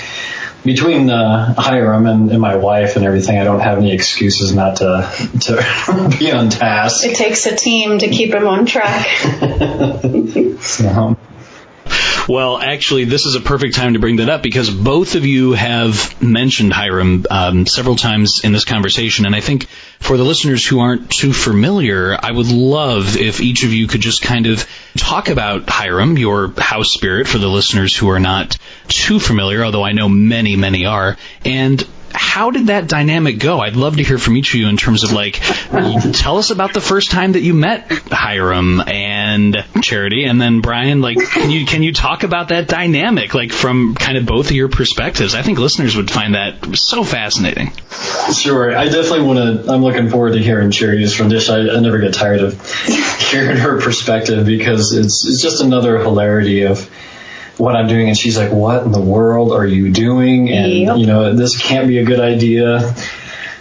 Speaker 3: between Hyrum and my wife and everything. I don't have any excuses not to be on task.
Speaker 1: It takes a team to keep him on track.
Speaker 3: So.
Speaker 2: Well, actually, this is a perfect time to bring that up, because both of you have mentioned Hyrum several times in this conversation. And I think for the listeners who aren't too familiar, I would love if each of you could just kind of talk about Hyrum, your house spirit, for the listeners who are not too familiar, although I know many, many are. And how did that dynamic go? I'd love to hear from each of you in terms of, tell us about the first time that you met Hyrum and Charity, and then Bryan, can you talk about that dynamic, from kind of both of your perspectives? I think listeners would find that so fascinating.
Speaker 3: Sure. I definitely I'm looking forward to hearing Charity's rendition. I never get tired of hearing her perspective, because it's just another hilarity of what I'm doing, and she's like, what in the world are you doing? And,
Speaker 1: yep.
Speaker 3: This can't be a good idea.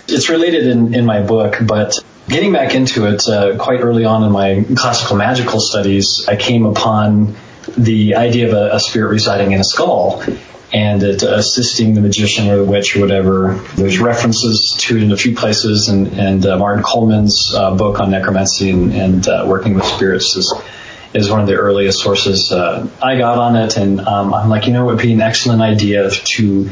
Speaker 3: It's related in my book, but getting back into it, quite early on in my classical magical studies, I came upon the idea of a spirit residing in a skull, and it assisting the magician or the witch or whatever. There's references to it in a few places, and Martin Coleman's book on necromancy and working with spirits is one of the earliest sources I got on it. And I'm like, it would be an excellent idea to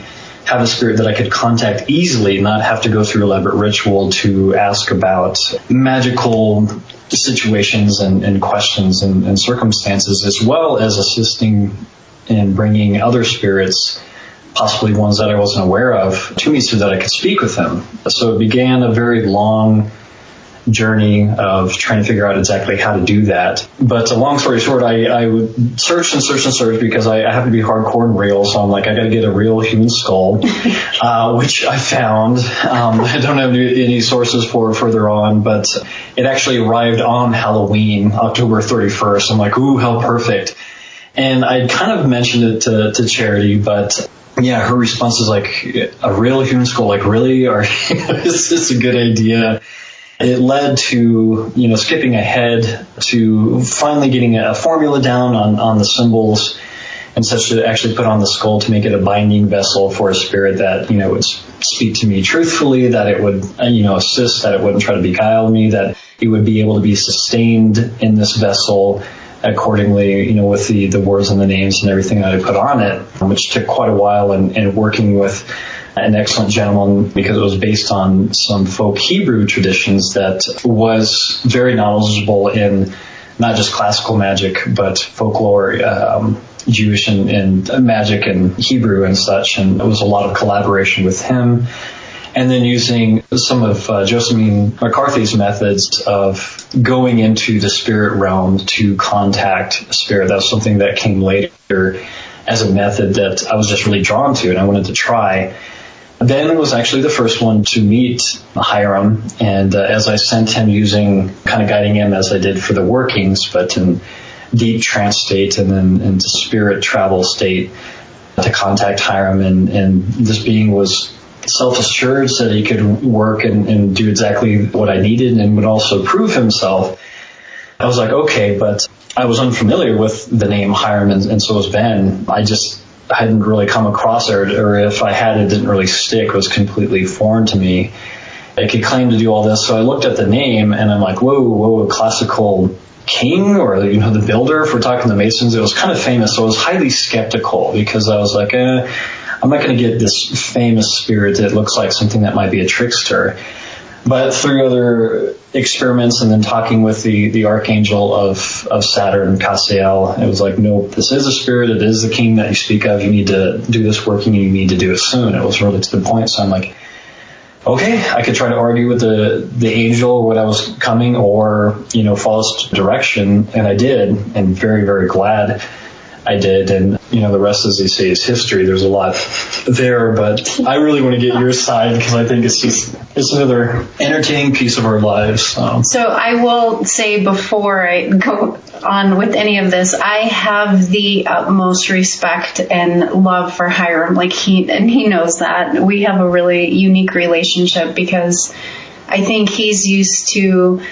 Speaker 3: have a spirit that I could contact easily, not have to go through elaborate ritual to ask about magical situations and questions and circumstances, as well as assisting in bringing other spirits, possibly ones that I wasn't aware of, to me so that I could speak with them. So it began a very long journey of trying to figure out exactly how to do that. But long story short, I would search because I have to be hardcore and real. So I'm like, I got to get a real human skull, which I found. I don't have any sources for further on, but it actually arrived on Halloween, October 31st. I'm like, ooh, how perfect. And I kind of mentioned it to Charity, but yeah, her response is like, a real human skull, like, really? Or is this a good idea? It led to, skipping ahead to finally getting a formula down on the symbols and such to actually put on the skull to make it a binding vessel for a spirit that, would speak to me truthfully, that it would, assist, that it wouldn't try to beguile me, that it would be able to be sustained in this vessel accordingly, with the words and the names and everything that I put on it, which took quite a while, and working with an excellent gentleman, because it was based on some folk Hebrew traditions that was very knowledgeable in not just classical magic, but folklore, Jewish and magic and Hebrew and such. And it was a lot of collaboration with him. And then using some of Josephine McCarthy's methods of going into the spirit realm to contact spirit. That was something that came later as a method that I was just really drawn to and I wanted to try. Ben was actually the first one to meet Hyrum, and as I sent him kind of guiding him as I did for the workings, but in deep trance state and then into spirit travel state to contact Hyrum, and this being was self-assured, said he could work and do exactly what I needed and would also prove himself. I was like, okay, but I was unfamiliar with the name Hyrum, and so was Ben. I hadn't really come across it, or if I had, it didn't really stick. It was completely foreign to me. I could claim to do all this, so I looked at the name and I'm like, whoa, a classical king, or the builder, if we're talking the Masons. It was kind of famous, so I was highly skeptical because I was like, I'm not going to get this famous spirit that looks like something that might be a trickster. But through other experiments and then talking with the archangel of Saturn, Cassiel, it was like, nope, this is a spirit. It is the king that you speak of. You need to do this working and you need to do it soon. It was really to the point. So I'm like, okay, I could try to argue with the angel when I was coming, or, follow its direction. And I did, and very, very glad I did. And, the rest, as they say, is history. There's a lot there, but I really want to get your side because I think it's another entertaining piece of our lives.
Speaker 1: So I will say, before I go on with any of this, I have the utmost respect and love for Hyrum. He knows that. We have a really unique relationship because I think he's used to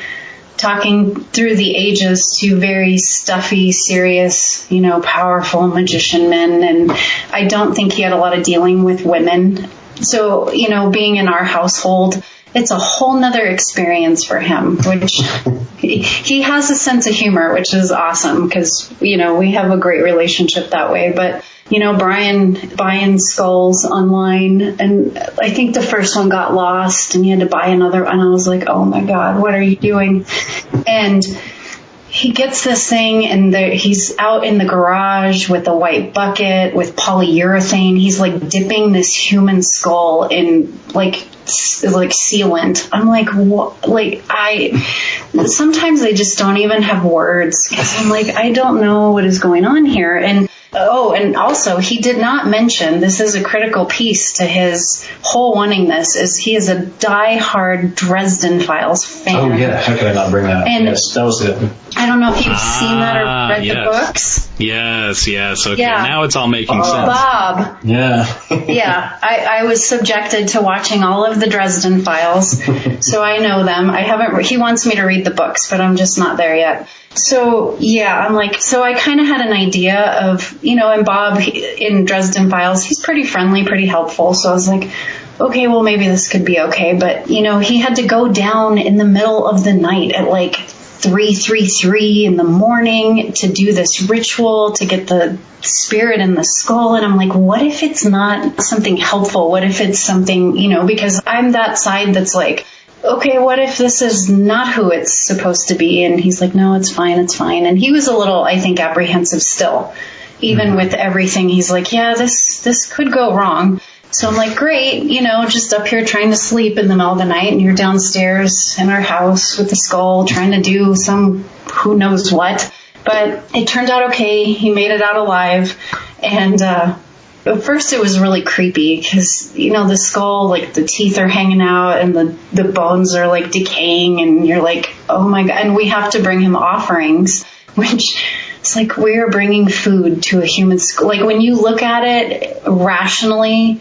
Speaker 1: talking through the ages to very stuffy, serious, powerful magician men. And I don't think he had a lot of dealing with women. So, being in our household, it's a whole nother experience for him, which he has a sense of humor, which is awesome because, we have a great relationship that way. But, Bryan buying skulls online, and I think the first one got lost and he had to buy another one. I was like, oh my God, what are you doing? And he gets this thing, and he's out in the garage with a white bucket with polyurethane. He's dipping this human skull in sealant. I'm like, what? Sometimes I just don't even have words because I'm like, I don't know what is going on here. And also he did not mention, this is a critical piece to his whole wanting this, is he is a diehard Dresden Files fan.
Speaker 3: Oh yeah, how could I not bring that up?
Speaker 1: And
Speaker 3: yes, that was it.
Speaker 1: I don't know if you've seen that or read the books.
Speaker 2: Yes. Okay, yeah. Now it's all making sense.
Speaker 1: Bob.
Speaker 3: Yeah.
Speaker 1: Yeah, I was subjected to watching all of the Dresden Files, so I know them. He wants me to read the books, but I'm just not there yet. So, yeah, I'm like, so I kind of had an idea of, and Bob in Dresden Files, he's pretty friendly, pretty helpful. So I was like, okay, well, maybe this could be okay. But, he had to go down in the middle of the night at 3:33 in the morning to do this ritual to get the spirit in the skull. And I'm like, what if it's not something helpful? What if it's something, because I'm that side that's like, okay, what if this is not who it's supposed to be? And he's like, no, it's fine. And he was a little, I think, apprehensive still, even with everything. He's like, yeah, this could go wrong. So I'm like, great, just up here trying to sleep in the middle of the night, and you're downstairs in our house with the skull trying to do some who knows what. But it turned out okay. He made it out alive. And at first it was really creepy because, the skull, the teeth are hanging out and the bones are decaying, and you're like, oh my God. And we have to bring him offerings, which it's like we're bringing food to a human skull. When you look at it rationally,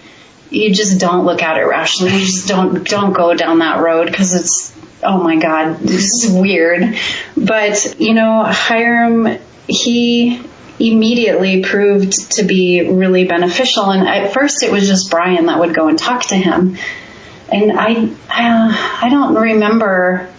Speaker 1: you just don't look at it rationally. You just don't go down that road because it's, oh my God, this is weird. But, Hyrum, he immediately proved to be really beneficial. And at first it was just Bryan that would go and talk to him. And I don't remember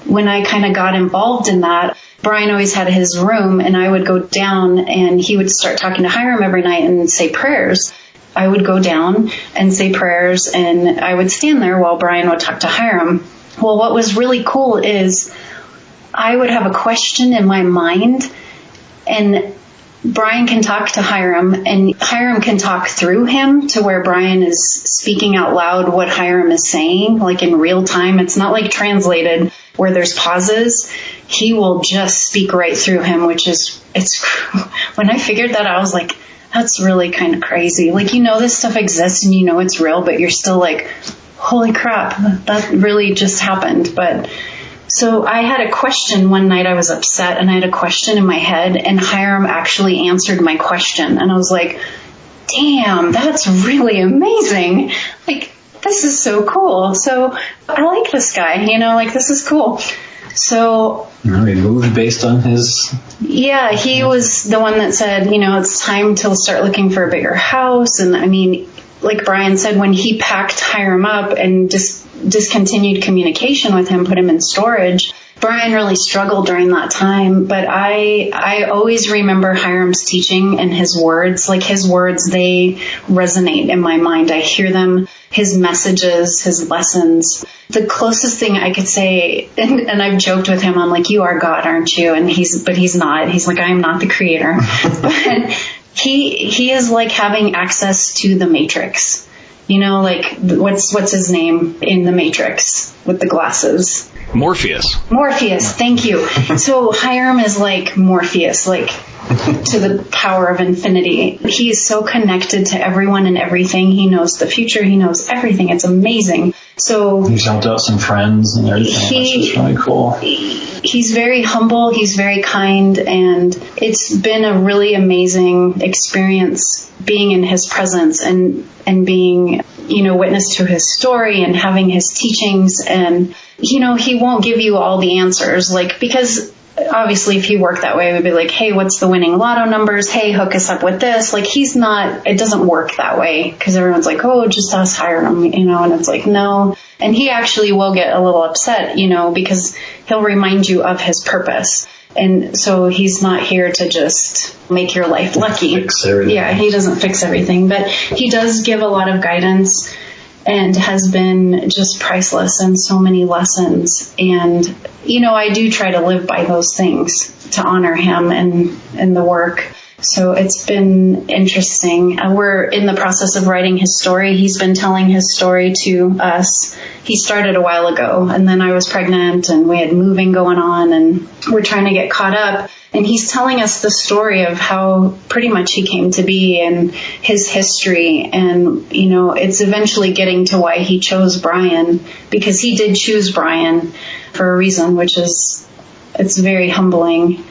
Speaker 1: when I kind of got involved in that. Bryan always had his room, and I would go down and he would start talking to Hyrum every night and say prayers. I would go down and say prayers, and I would stand there while Bryan would talk to Hyrum. Well, what was really cool is I would have a question in my mind, and Bryan can talk to Hyrum, and Hyrum can talk through him to where Bryan is speaking out loud what Hyrum is saying, in real time. It's not translated where there's pauses. He will just speak right through him, when I figured that, I was like, that's really kind of crazy. Like, you know, this stuff exists and you know it's real, but you're still like, holy crap, that really just happened. But so I had a question one night. I was upset and I had a question in my head, and Hyrum actually answered my question. And I was like, damn, that's really amazing. Like, this is so cool. So I like this guy, you know, like, this is cool. So
Speaker 3: he moved based on his...
Speaker 1: Yeah, he was the one that said, you know, it's time to start looking for a bigger house. And I mean, like Bryan said, when he packed Hyrum up and discontinued communication with him, put him in storage, Bryan really struggled during that time. But I always remember Hyrum's teaching and his words. Like, his words, they resonate in my mind. I hear them, his messages, his lessons. The closest thing I could say, and I've joked with him, I'm like, you are God, aren't you? And he's not. He's like, I am not the creator. But he is like having access to the Matrix. You know, like, what's his name in the Matrix with the glasses?
Speaker 2: Morpheus,
Speaker 1: thank you. So Hyrum is like Morpheus, like to the power of infinity. He is so connected to everyone and everything. He knows the future. He knows everything. It's amazing. So
Speaker 3: he's helped out some friends and everything, which is really cool.
Speaker 1: He's very humble. He's very kind. And it's been a really amazing experience being in his presence and being, you know, witness to his story and having his teachings. And, you know, he won't give you all the answers, like, because obviously if he worked that way, we'd be like, hey, what's the winning lotto numbers? Hey, hook us up with this. Like, he's not, it doesn't work that way, because everyone's like, oh, just us Hyrum, you know, and it's like, no. And he actually will get a little upset, you know, because he'll remind you of his purpose. And so he's not here to just make your life lucky.
Speaker 3: Fix everything.
Speaker 1: Yeah, he doesn't fix everything, but he does give a lot of guidance and has been just priceless in so many lessons. And, you know, I do try to live by those things to honor him and the work. So it's been interesting. We're in the process of writing his story. He's been telling his story to us. He started a while ago, and then I was pregnant and we had moving going on, and we're trying to get caught up. And he's telling us the story of how pretty much he came to be and his history. And, you know, it's eventually getting to why he chose Bryan, because he did choose Bryan for a reason, which is, it's very humbling.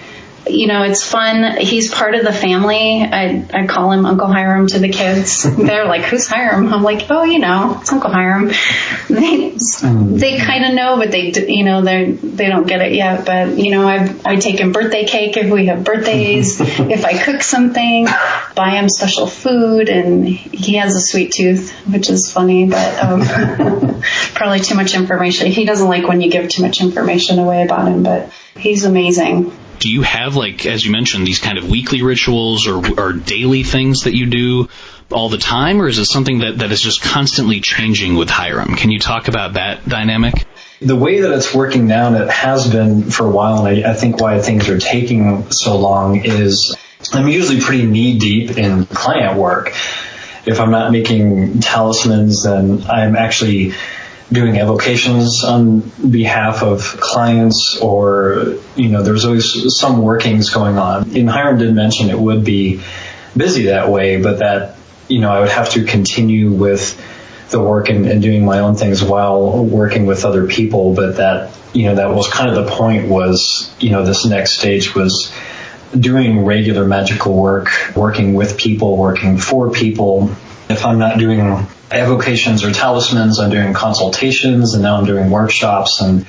Speaker 1: You know, it's fun. He's part of the family. I call him Uncle Hyrum to the kids. They're like, who's Hyrum? I'm like, oh, you know, it's Uncle Hyrum. They kind of know, but they don't get it yet. But, you know, I take him birthday cake if we have birthdays. If I cook something, buy him special food, and he has a sweet tooth, which is funny, but probably too much information. He doesn't like when you give too much information away about him, but he's amazing.
Speaker 2: Do you have, like, as you mentioned, these kind of weekly rituals or daily things that you do all the time, or is it something that is just constantly changing with Hyrum? Can you talk about that dynamic?
Speaker 3: The way that it's working now, and it has been for a while, and I think why things are taking so long is I'm usually pretty knee-deep in client work. If I'm not making talismans, then I'm actually doing evocations on behalf of clients, or, you know, there's always some workings going on. And Hyrum did mention it would be busy that way, but that, you know, I would have to continue with the work and doing my own things while working with other people. But that, you know, that was kind of the point, was, you know, this next stage was doing regular magical work, working with people, working for people. If I'm not doing evocations or talismans, I'm doing consultations, and now I'm doing workshops and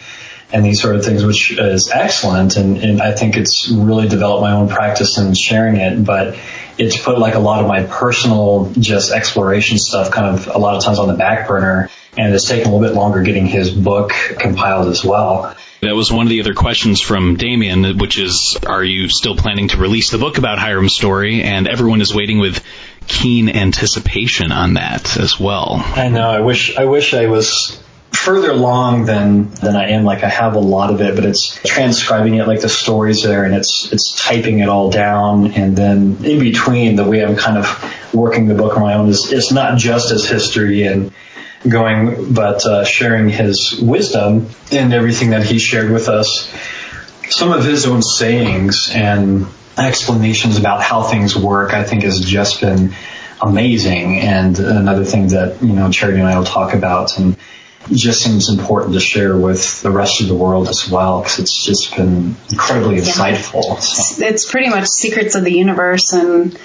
Speaker 3: these sort of things, which is excellent. And I think it's really developed my own practice in sharing it, but it's put like a lot of my personal just exploration stuff kind of a lot of times on the back burner, and it's taken a little bit longer getting his book compiled as well.
Speaker 2: That was one of the other questions from Damien, which is, are you still planning to release the book about Hyrum's story? And everyone is waiting with keen anticipation on that as well.
Speaker 3: I know. I wish I was further along than I am. Like, I have a lot of it, but it's transcribing it, like the stories there, and it's typing it all down. And then in between, the way I'm kind of working the book on my own is it's not just as history and going, but sharing his wisdom and everything that he shared with us some of his own sayings and explanations about how things work, I think, has just been amazing. And another thing that, Charity and I will talk about, and just seems important to share with the rest of the world as well, because it's just been incredibly insightful. So.
Speaker 1: It's pretty much secrets of the universe, and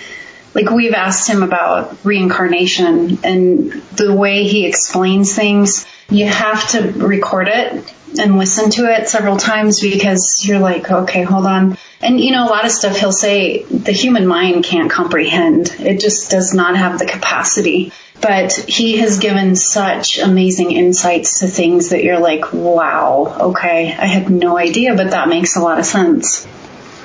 Speaker 1: like we've asked him about reincarnation, and the way he explains things, you have to record it and listen to it several times, because you're like, okay, hold on. And, a lot of stuff he'll say the human mind can't comprehend. It just does not have the capacity. But he has given such amazing insights to things that you're like, wow, okay, I had no idea, but that makes a lot of sense.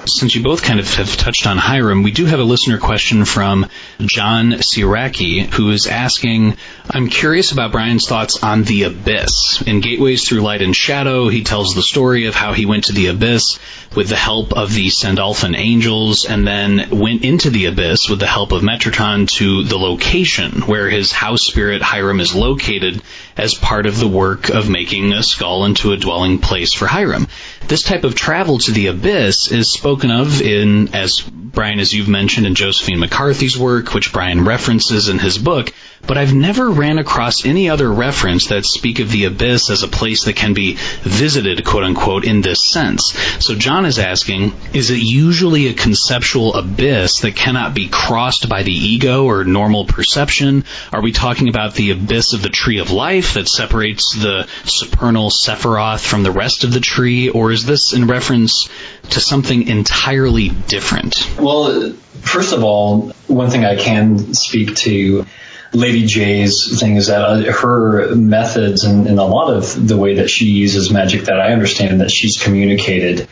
Speaker 2: Since you both kind of have touched on Hyrum, we do have a listener question from John Siraki, who is asking, I'm curious about Bryan's thoughts on the abyss. In Gateways Through Light and Shadow, he tells the story of how he went to the abyss with the help of the Sandalphon angels, and then went into the abyss with the help of Metatron to the location where his house spirit Hyrum is located as part of the work of making a skull into a dwelling place for Hyrum. This type of travel to the abyss is spoken of in, as Bryan, as you've mentioned, in Josephine McCarthy's work, which Bryan references in his book, but I've never ran across any other reference that speak of the abyss as a place that can be visited, quote-unquote, in this sense. So John is asking, is it usually a conceptual abyss that cannot be crossed by the ego or normal perception? Are we talking about the abyss of the tree of life that separates the supernal Sephiroth from the rest of the tree, or is this in reference to something entirely different?
Speaker 3: Well, first of all, one thing I can speak to Lady J's thing is that her methods and a lot of the way that she uses magic that I understand that she's communicated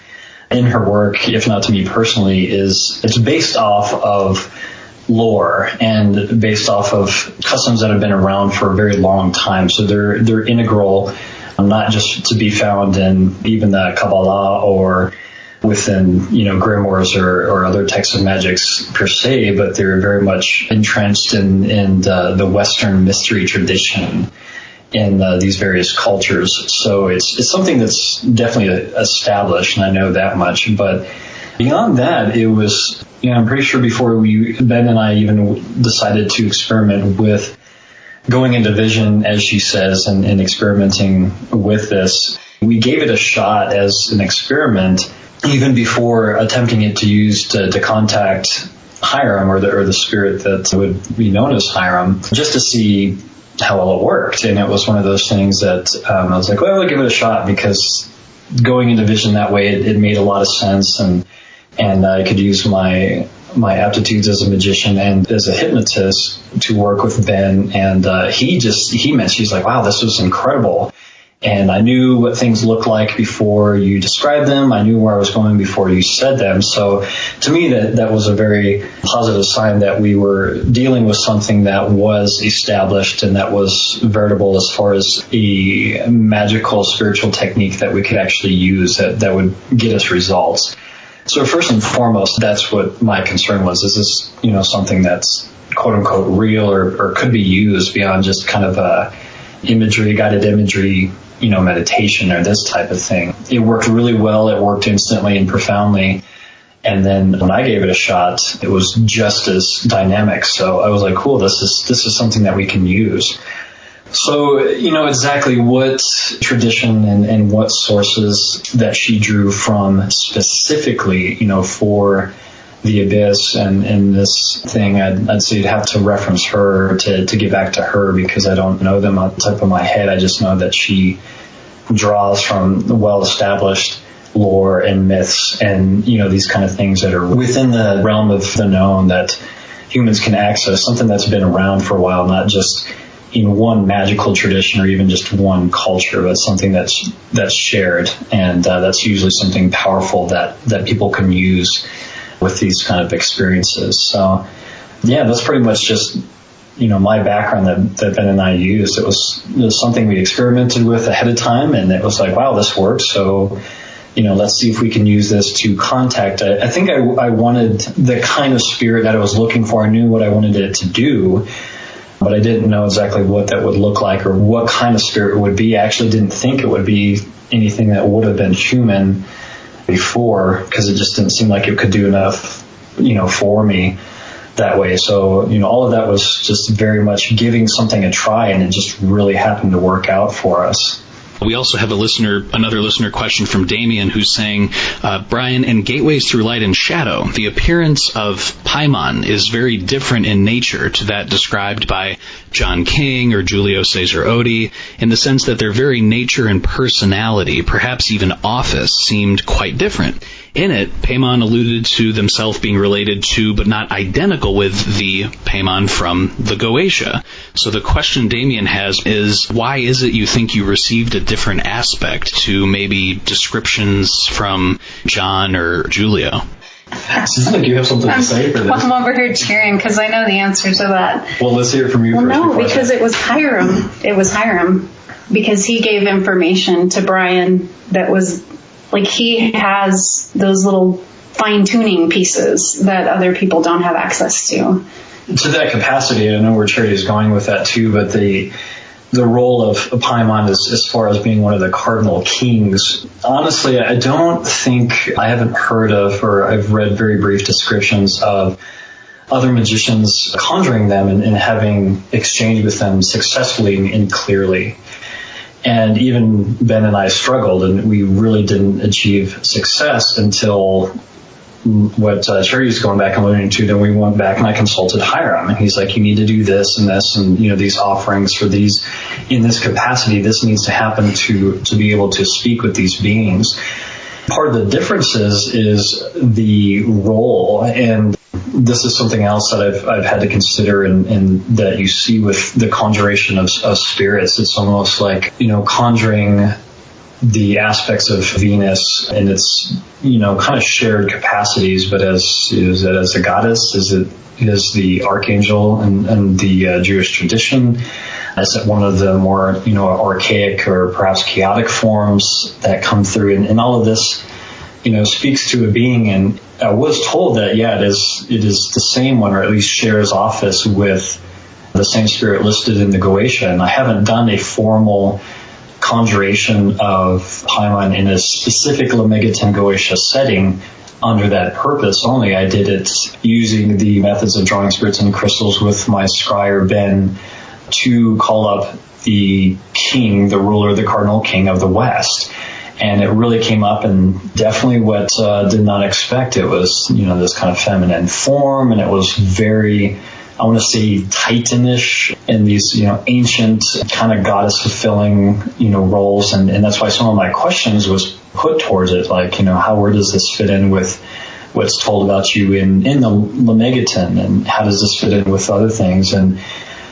Speaker 3: in her work, if not to me personally, it's based off of lore and based off of customs that have been around for a very long time. So they're integral, not just to be found in even the Kabbalah or within, grimoires or other types of magics per se, but they're very much entrenched in the Western mystery tradition in these various cultures. So it's something that's definitely established, and I know that much. But beyond that, it was, I'm pretty sure before Ben and I even decided to experiment with going into vision, as she says, and experimenting with this, we gave it a shot as an experiment, even before attempting it to use to contact Hyrum or the spirit that would be known as Hyrum, just to see how well it worked. And it was one of those things that I was like, well, I'll give it a shot, because going into vision that way, it made a lot of sense, and I could use my aptitudes as a magician and as a hypnotist to work with Ben. And she's like, wow, this was incredible. And I knew what things looked like before you described them. I knew where I was going before you said them. So to me, that was a very positive sign that we were dealing with something that was established and that was veritable as far as a magical spiritual technique that we could actually use that would get us results. So first and foremost, that's what my concern was. Is this, something that's quote unquote real or could be used beyond just kind of guided imagery, meditation or this type of thing. It worked really well. It worked instantly and profoundly. And then when I gave it a shot, it was just as dynamic. So I was like, cool, this is something that we can use. So, exactly what tradition and what sources that she drew from specifically, for the abyss and this thing, I'd say you'd have to reference her to get back to her, because I don't know them on the top of my head. I just know that she draws from the well-established lore and myths and, these kind of things that are within the realm of the known that humans can access, something that's been around for a while, not just in one magical tradition or even just one culture, but something that's shared. And that's usually something powerful that people can use with these kind of experiences. So yeah, that's pretty much just, my background that Ben and I used. It was something we experimented with ahead of time, and it was like, wow, this works. So, let's see if we can use this to contact. I think I wanted the kind of spirit that I was looking for. I knew what I wanted it to do, but I didn't know exactly what that would look like or what kind of spirit it would be. I actually didn't think it would be anything that would have been human. before, because it just didn't seem like it could do enough, for me that way. So, all of that was just very much giving something a try, and it just really happened to work out for us.
Speaker 2: We also have another listener question from Damien, who's saying, Bryan, in Gateways Through Light and Shadow, the appearance of Paimon is very different in nature to that described by John King or Julio Cesar Odi, in the sense that their very nature and personality, perhaps even office, seemed quite different. In it, Paimon alluded to themselves being related to, but not identical with, the Paimon from the Goetia. So the question Damien has is, why is it you think you received a different aspect to maybe descriptions from John or Julio?
Speaker 3: It seems like you have something to say for this.
Speaker 1: I'm over here cheering because I know the answer to that.
Speaker 3: Well, let's hear it from you first.
Speaker 1: No, because it was Hyrum. It was Hyrum. Because he gave information to Bryan that was, like, he has those little fine-tuning pieces that other people don't have access to.
Speaker 3: To that capacity, I know where Charity is going with that too, but the role of Paimon as far as being one of the cardinal kings, honestly, I haven't heard of, or I've read very brief descriptions of other magicians conjuring them and having exchanged with them successfully and clearly. And even Ben and I struggled, and we really didn't achieve success until what Charity's going back and alluding to. Then we went back and I consulted Hyrum, and he's like, you need to do this and this, and these offerings for these in this capacity. This needs to happen to be able to speak with these beings. Part of the differences is the role, and this is something else that I've had to consider, and that you see with the conjuration of spirits. It's almost like, conjuring the aspects of Venus and its, kind of shared capacities, but is it as a goddess? Is it the archangel and the Jewish tradition? Is it one of the more, archaic or perhaps chaotic forms that come through? And all of this, speaks to a being. And I was told that, it is the same one, or at least shares office with the same spirit listed in the Goetia. And I haven't done a formal conjuration of Hyrum in a specific Lemegeton Goetia setting under that purpose only. I did it using the methods of drawing spirits and crystals with my scryer Ben to call up the king, the ruler, the cardinal king of the West. And it really came up, and definitely what did not expect. It was, this kind of feminine form, and it was very, I want to say, Titanish, in these, ancient kind of goddess-fulfilling, roles. And that's why some of my questions was put towards it, like, where does this fit in with what's told about you in the Lemegeton, and how does this fit in with other things? And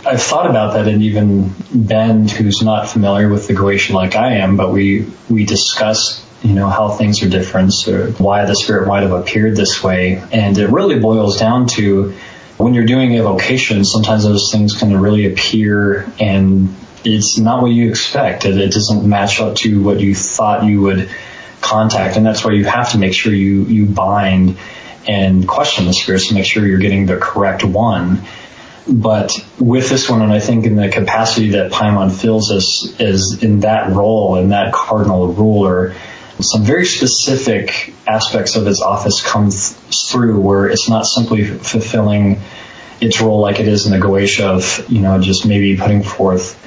Speaker 3: I've thought about that, and even Ben, who's not familiar with the Goetia like I am, but we discussed, how things are different, or why the spirit might have appeared this way. And it really boils down to, when you're doing evocation, sometimes those things can really appear, and it's not what you expect. It doesn't match up to what you thought you would contact, and that's why you have to make sure you bind and question the spirits to make sure you're getting the correct one. But with this one, and I think in the capacity that Paimon fills us is in that role, in that cardinal ruler, some very specific aspects of its office come through, where it's not simply fulfilling its role like it is in the Goetia of, just maybe putting forth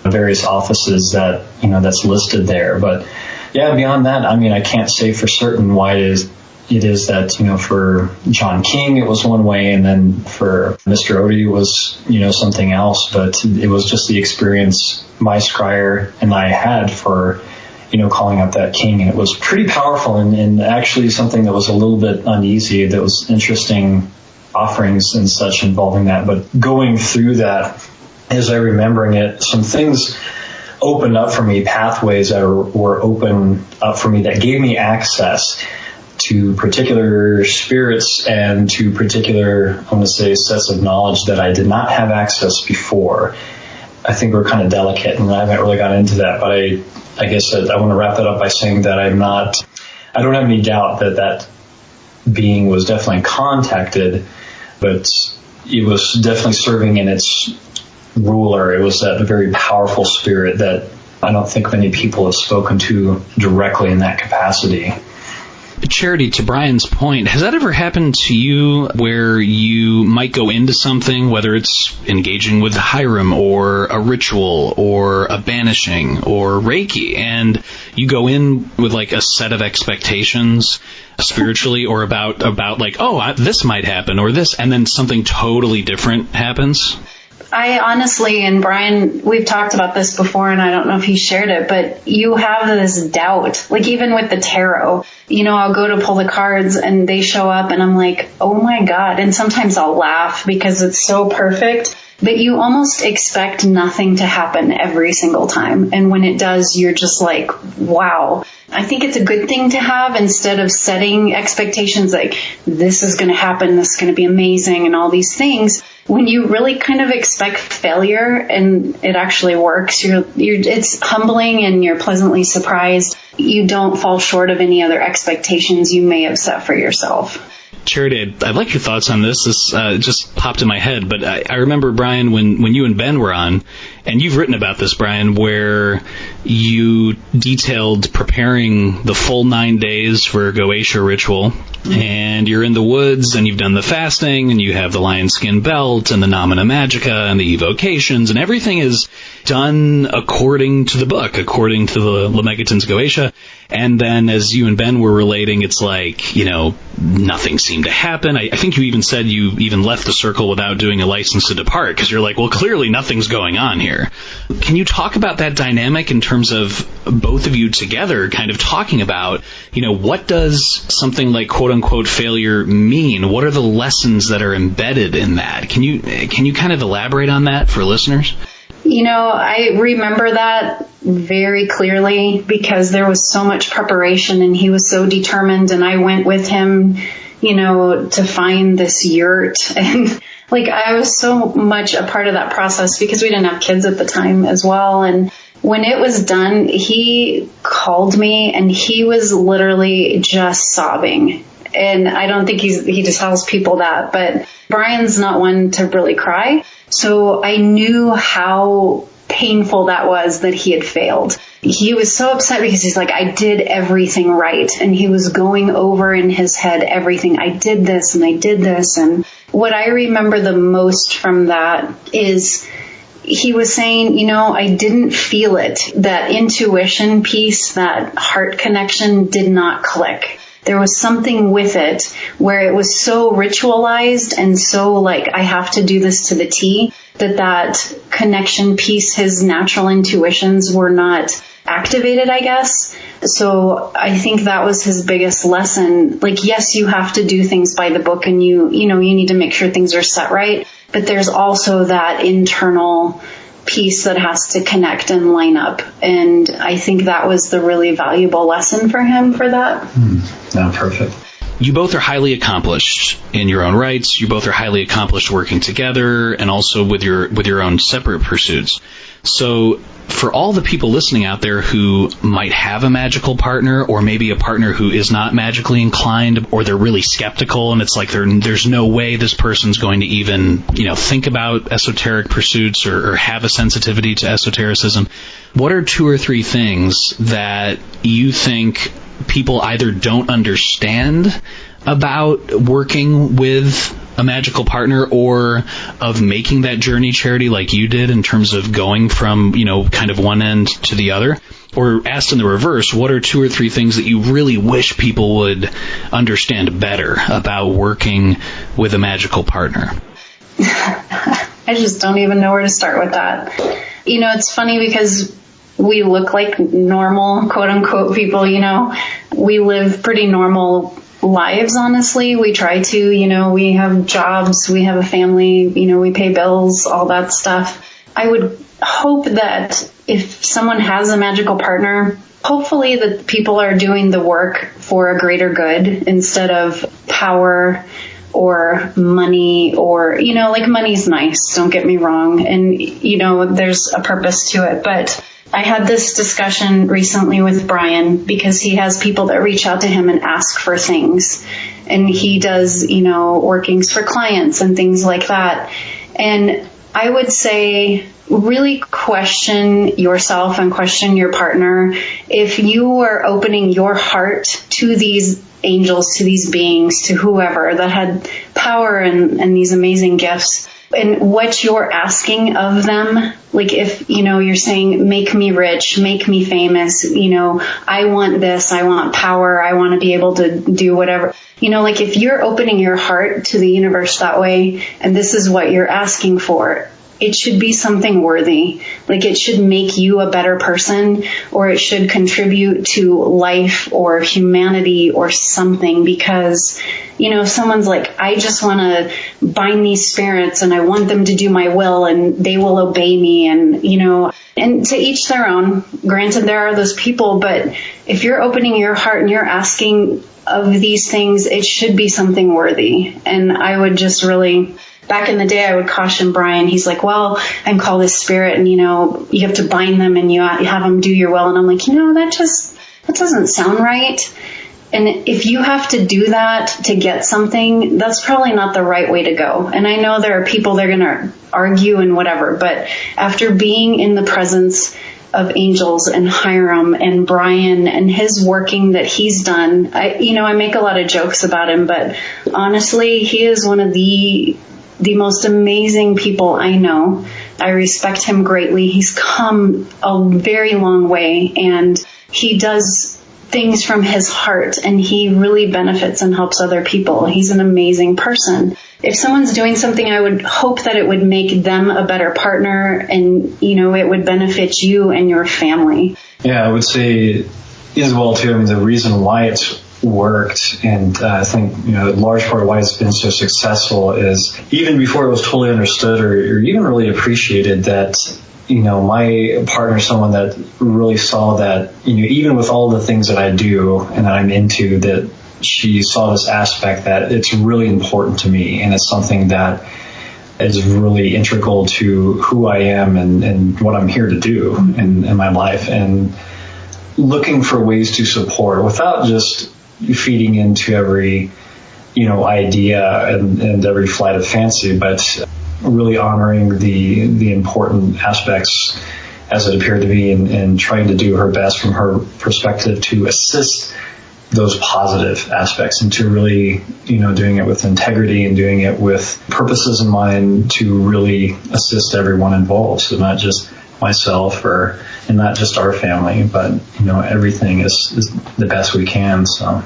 Speaker 3: various offices that, that's listed there. But beyond that, I can't say for certain why it is that, for John King, it was one way, and then for Mr. Odi, it was, something else. But it was just the experience my scryer and I had for, calling up that king. And it was pretty powerful, and actually something that was a little bit uneasy. That was interesting offerings and such involving that. But going through that, as I remembering it, some things opened up for me, pathways that were open up for me that gave me access to particular spirits and to particular, I want to say, sets of knowledge that I did not have access before. I think we're kind of delicate, and I haven't really gotten into that, but I guess I want to wrap that up by saying that I don't have any doubt that being was definitely contacted, but it was definitely serving in its ruler. It was that very powerful spirit that I don't think many people have spoken to directly in that capacity.
Speaker 2: Charity, to Bryan's point, has that ever happened to you where you might go into something, whether it's engaging with Hyrum or a ritual or a banishing or Reiki, and you go in with like a set of expectations spiritually or about like, this might happen or this, and then something totally different happens?
Speaker 1: I honestly, and Bryan, we've talked about this before, and I don't know if he shared it, but you have this doubt, like even with the tarot, I'll go to pull the cards and they show up and I'm like, oh my God. And sometimes I'll laugh because it's so perfect, but you almost expect nothing to happen every single time. And when it does, you're just like, wow. I think it's a good thing to have instead of setting expectations like this is going to happen, this is going to be amazing and all these things. When you really kind of expect failure and it actually works, it's humbling and you're pleasantly surprised. You don't fall short of any other expectations you may have set for yourself.
Speaker 2: Charity, I'd like your thoughts on this. This just popped in my head, but I remember, Bryan, when you and Ben were on, and you've written about this, Bryan, where you detailed preparing the full 9 days for a Goetia ritual, and you're in the woods, and you've done the fasting, and you have the lion skin belt, and the Nomina Magica, and the evocations, and everything is done according to the book, according to the Lemegeton's Goetia. And then as you and Ben were relating, it's like, nothing seemed to happen. I think you even said you even left the circle without doing a license to depart because you're like, well, clearly nothing's going on here. Can you talk about that dynamic in terms of both of you together kind of talking about, what does something like quote unquote failure mean? What are the lessons that are embedded in that? Can you kind of elaborate on that for listeners?
Speaker 1: I remember that very clearly because there was so much preparation and he was so determined, and I went with him, to find this yurt. And I was so much a part of that process because we didn't have kids at the time as well. And when it was done, he called me and he was literally just sobbing. And I don't think he just tells people that, but Bryan's not one to really cry. So I knew how painful that was that he had failed. He was so upset because he's like, I did everything right. And he was going over in his head everything. I did this and I did this. And what I remember the most from that is he was saying, I didn't feel it. That intuition piece, that heart connection did not click. There was something with it where it was so ritualized and so I have to do this to the T, that connection piece, his natural intuitions were not activated, I guess. So I think that was his biggest lesson. Yes, you have to do things by the book and you need to make sure things are set right. But there's also that internal piece that has to connect and line up. And I think that was the really valuable lesson for him for that.
Speaker 3: Perfect.
Speaker 2: You both are highly accomplished in your own rights. You both are highly accomplished working together and also with your own separate pursuits. So for all the people listening out there who might have a magical partner or maybe a partner who is not magically inclined or they're really skeptical and it's like there's no way this person's going to even, think about esoteric pursuits or have a sensitivity to esotericism, what are 2 or 3 things that you think people either don't understand about working with a magical partner or of making that journey, Charity, like you did in terms of going from, kind of one end to the other? Or asked in the reverse, what are 2 or 3 things that you really wish people would understand better about working with a magical partner?
Speaker 1: I just don't even know where to start with that. It's funny because we look like normal, quote unquote, people, we live pretty normal lives, honestly. We try to, we have jobs, we have a family, we pay bills, all that stuff. I would hope that if someone has a magical partner, hopefully that people are doing the work for a greater good instead of power or money or, money's nice, don't get me wrong. And, there's a purpose to it. But I had this discussion recently with Bryan because he has people that reach out to him and ask for things. And he does, workings for clients and things like that. And I would say really question yourself and question your partner. If you are opening your heart to these angels, to these beings, to whoever that had power and these amazing gifts. And what you're asking of them, like if, you're saying, make me rich, make me famous, I want this, I want power, I want to be able to do whatever. Like if you're opening your heart to the universe that way, and this is what you're asking for, it should be something worthy. Like it should make you a better person, or it should contribute to life or humanity or something, because, someone's like, I just want to bind these spirits and I want them to do my will and they will obey me, and, and to each their own. Granted, there are those people, but if you're opening your heart and you're asking of these things, it should be something worthy. And I would just really, back in the day, I would caution Bryan. He's like, well, I can call this spirit and, you have to bind them and you have them do your will. And I'm like, that doesn't sound right. And if you have to do that to get something, that's probably not the right way to go. And I know there are people that are going to argue and whatever, but after being in the presence of angels and Hyrum and Bryan and his working that he's done, I make a lot of jokes about him, but honestly, he is one of the most amazing people I know. I respect him greatly. He's come a very long way, and he does things from his heart, and he really benefits and helps other people. He's an amazing person. If someone's doing something, I would hope that it would make them a better partner, and, it would benefit you and your family.
Speaker 3: Yeah, I would say as well, too, the reason why it's worked, and I think a large part of why it's been so successful is even before it was totally understood or even really appreciated, that my partner, someone that really saw that even with all the things that I do and that I'm into, that she saw this aspect that it's really important to me, and it's something that is really integral to who I am and what I'm here to do in my life, and looking for ways to support without just feeding into every, idea and every flight of fancy, but really honoring the important aspects as it appeared to be, and trying to do her best from her perspective to assist those positive aspects, and to really, doing it with integrity and doing it with purposes in mind to really assist everyone involved. So not just myself and not just our family, but, everything is the best we can. So.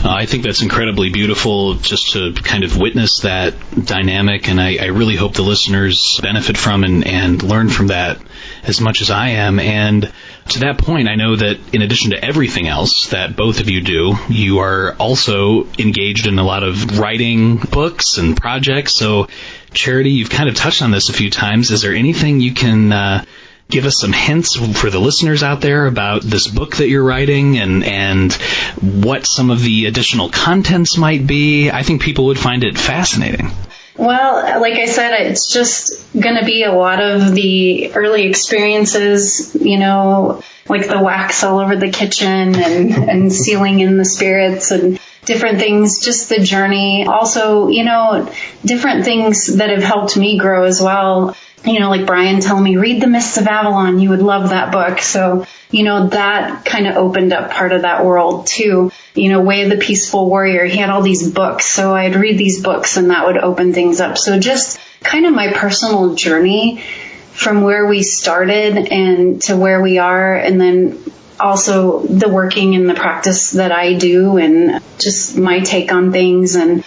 Speaker 2: I think that's incredibly beautiful, just to kind of witness that dynamic, and I really hope the listeners benefit from and learn from that as much as I am. And to that point, I know that in addition to everything else that both of you do, you are also engaged in a lot of writing books and projects. So, Charity, you've kind of touched on this a few times. Is there anything you can give us some hints for the listeners out there about this book that you're writing and what some of the additional contents might be? I think people would find it fascinating.
Speaker 1: Well, like I said, it's just going to be a lot of the early experiences, like the wax all over the kitchen and sealing in the spirits and different things, just the journey. Also, different things that have helped me grow as well. Like Bryan telling me, read The Mists of Avalon, you would love that book. So, that kind of opened up part of that world too. Way of the Peaceful Warrior, he had all these books. So I'd read these books and that would open things up. So just kind of my personal journey from where we started and to where we are. And then also the working and the practice that I do and just my take on things. And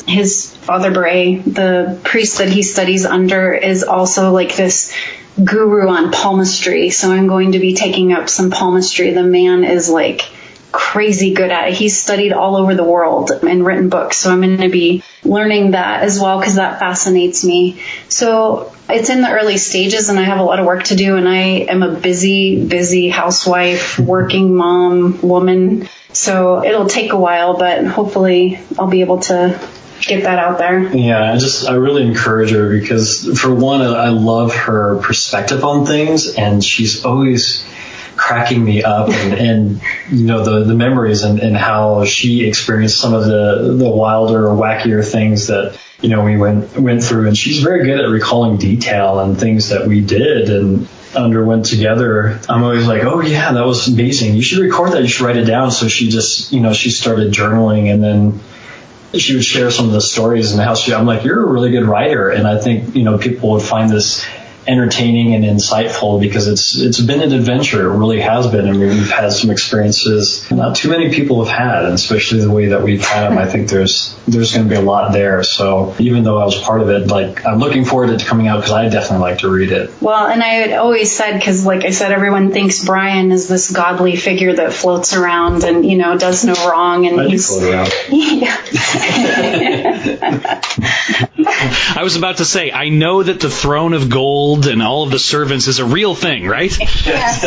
Speaker 1: his Father Bray, the priest that he studies under, is also like this guru on palmistry. So I'm going to be taking up some palmistry. The man is like crazy good at it. He's studied all over the world and written books. So I'm going to be learning that as well, because that fascinates me. So it's in the early stages and I have a lot of work to do, and I am a busy housewife, working mom, woman. So it'll take a while, but hopefully I'll be able to get that out there.
Speaker 3: Yeah, I really encourage her, because for one, I love her perspective on things, and she's always cracking me up, and the memories and how she experienced some of the wilder or wackier things that we went through, and she's very good at recalling detail and things that we did, and underwent together, I'm always like, oh yeah, that was amazing. You should record that. You should write it down. So she just, she started journaling, and then she would share some of the stories and how I'm like, you're a really good writer. And I think, people would find this entertaining and insightful because it's been an adventure. It really has been. I mean, we've had some experiences not too many people have had, and especially the way that we've had them. I think there's going to be a lot there. So even though I was part of it, like, I'm looking forward to it coming out because I definitely like to read it.
Speaker 1: Well, and I had always said, because like I said, everyone thinks Bryan is this godly figure that floats around and, does no wrong. And
Speaker 3: I float around.
Speaker 1: Yeah.
Speaker 2: I was about to say, I know that the throne of gold and all of the servants is a real thing, right?
Speaker 1: Yes.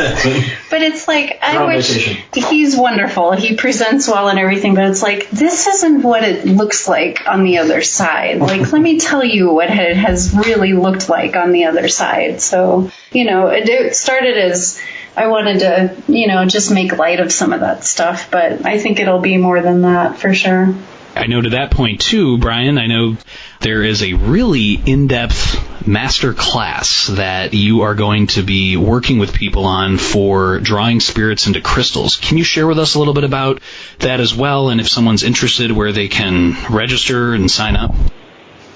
Speaker 1: But it's like, I wish he's wonderful. He presents well and everything, but it's like, this isn't what it looks like on the other side. Like, let me tell you what it has really looked like on the other side. So, it started as I wanted to, just make light of some of that stuff, but I think it'll be more than that for sure.
Speaker 2: I know to that point too, Bryan, I know there is a really in-depth master class that you are going to be working with people on for drawing spirits into crystals. Can you share with us a little bit about that as well, and if someone's interested, where they can register and sign up?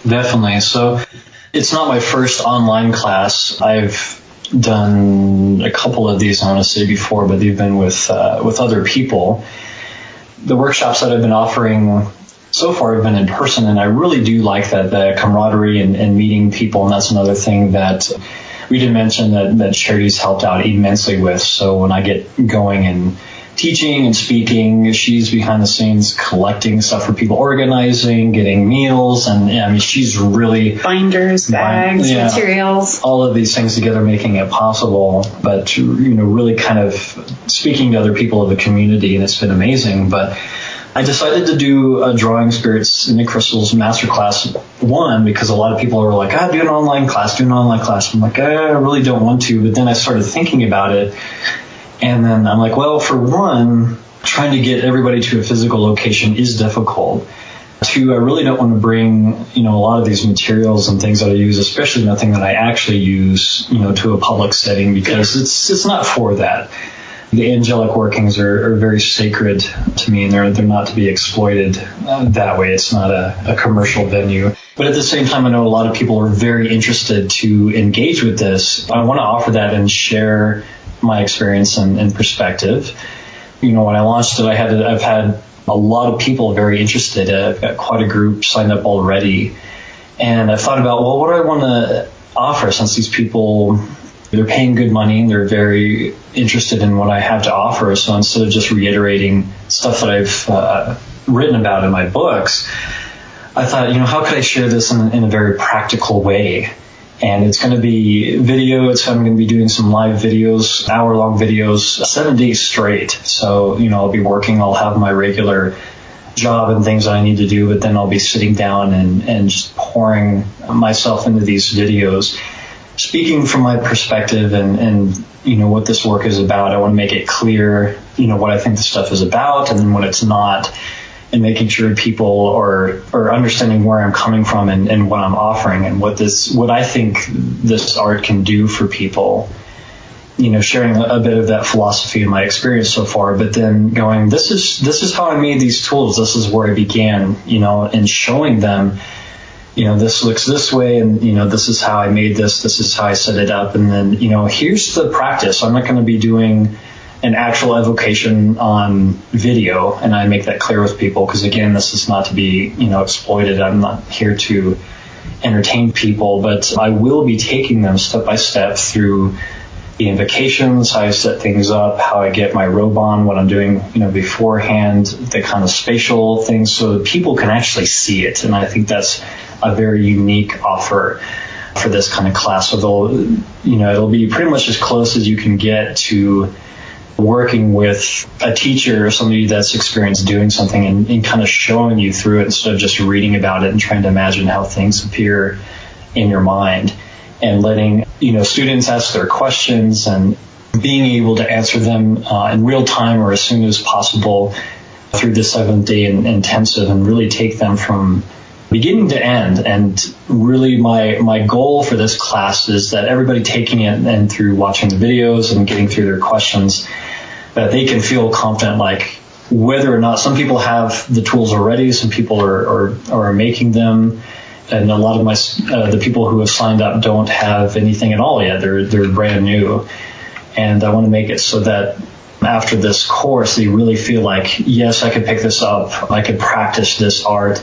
Speaker 3: Definitely. So it's not my first online class. I've done a couple of these, I want to say, before, but they've been with other people. The workshops that I've been offering so far have been in person, and I really do like that, the camaraderie and meeting people, and that's another thing that we did mention that Charity's helped out immensely with. So when I get going and teaching and speaking, she's behind the scenes collecting stuff for people, organizing, getting meals, and she's really...
Speaker 1: Binders, bags, materials.
Speaker 3: All of these things together making it possible, but, really kind of speaking to other people of the community, and it's been amazing. But I decided to do a Drawing Spirits into Crystals Masterclass 1 because a lot of people are like, do an online class. I'm like, I really don't want to. But then I started thinking about it. And then I'm like, well, for one, trying to get everybody to a physical location is difficult. Two, I really don't want to bring, a lot of these materials and things that I use, especially nothing that I actually use, to a public setting, because it's not for that. The angelic workings are very sacred to me, and they're not to be exploited that way. It's not a commercial venue. But at the same time, I know a lot of people are very interested to engage with this. I want to offer that and share my experience and perspective. When I launched it, I've had a lot of people very interested. I've got quite a group signed up already. And I thought about, well, what do I want to offer, since these people... they're paying good money and they're very interested in what I have to offer. So instead of just reiterating stuff that I've written about in my books, I thought, how could I share this in a very practical way? And it's going to be video. I'm going to be doing some live videos, hour-long videos, 7 days straight. So, I'll be working. I'll have my regular job and things that I need to do, but then I'll be sitting down and just pouring myself into these videos. Speaking from my perspective and what this work is about, I want to make it clear, what I think the stuff is about, and then when it's not, and making sure people are understanding where I'm coming from and what I'm offering and what I think this art can do for people. Sharing a bit of that philosophy and my experience so far, but then going, this is how I made these tools. This is where I began, and showing them. This looks this way, and, this is how I made this is how I set it up, and then, here's the practice. I'm not going to be doing an actual evocation on video, and I make that clear with people, because, again, this is not to be, exploited. I'm not here to entertain people, but I will be taking them step by step through the invocations, how I set things up, how I get my robe on, what I'm doing, beforehand, the kind of spatial things, so that people can actually see it. And I think that's a very unique offer for this kind of class. So it'll be pretty much as close as you can get to working with a teacher or somebody that's experienced doing something and kind of showing you through it instead of just reading about it and trying to imagine how things appear in your mind. And letting, students ask their questions and being able to answer them in real time or as soon as possible through the 7-day intensive, and really take them from, beginning to end. And really my goal for this class is that everybody taking it and through watching the videos and getting through their questions, that they can feel confident, like whether or not some people have the tools already, some people are making them. And a lot of the people who have signed up don't have anything at all yet. They're brand new. And I want to make it so that after this course, they really feel like, yes, I could pick this up. I could practice this art,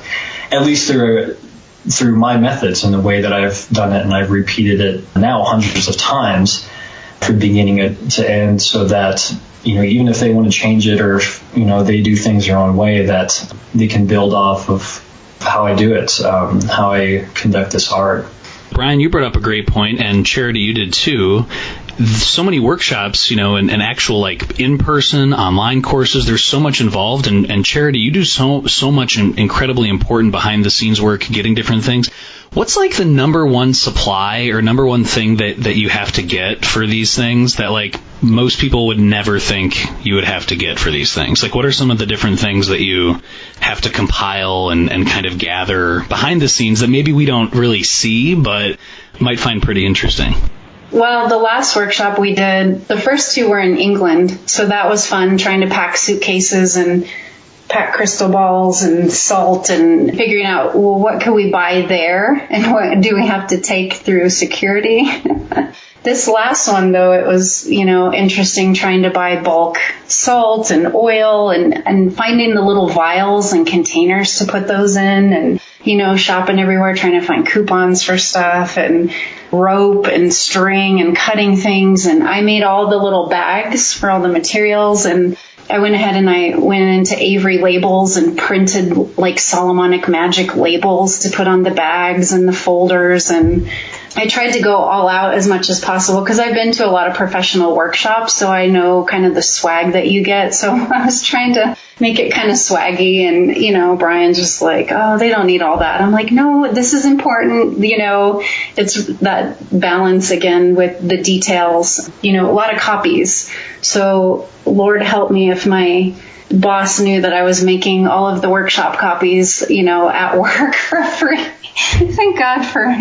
Speaker 3: at least through my methods and the way that I've done it. And I've repeated it now hundreds of times from beginning to end, so that, even if they want to change it, or, they do things their own way, that they can build off of how I do it, how I conduct this art.
Speaker 2: Bryan, you brought up a great point, and Charity, you did too. So many workshops, and actual like in-person, online courses. There's so much involved, and Charity, you do so much incredibly important behind-the-scenes work, getting different things. What's like the number one supply or number one thing that you have to get for these things that like most people would never think you would have to get for these things? Like, what are some of the different things that you have to compile and kind of gather behind the scenes that maybe we don't really see but might find pretty interesting?
Speaker 1: Well, the last workshop we did, the first two were in England, so that was fun, trying to pack suitcases and pack crystal balls and salt and figuring out, well, what can we buy there and what do we have to take through security? This last one, though, it was, interesting trying to buy bulk salt and oil and finding the little vials and containers to put those in, and, shopping everywhere trying to find coupons for stuff and rope and string and cutting things. And I made all the little bags for all the materials, and I went ahead and I went into Avery Labels and printed like Solomonic magic labels to put on the bags and the folders. And I tried to go all out as much as possible because I've been to a lot of professional workshops, so I know kind of the swag that you get. So I was trying to make it kind of swaggy, and, Bryan's just like, oh, they don't need all that. I'm like, no, this is important. It's that balance again with the details, a lot of copies. So Lord help me if my boss knew that I was making all of the workshop copies, at work for free. Thank God for,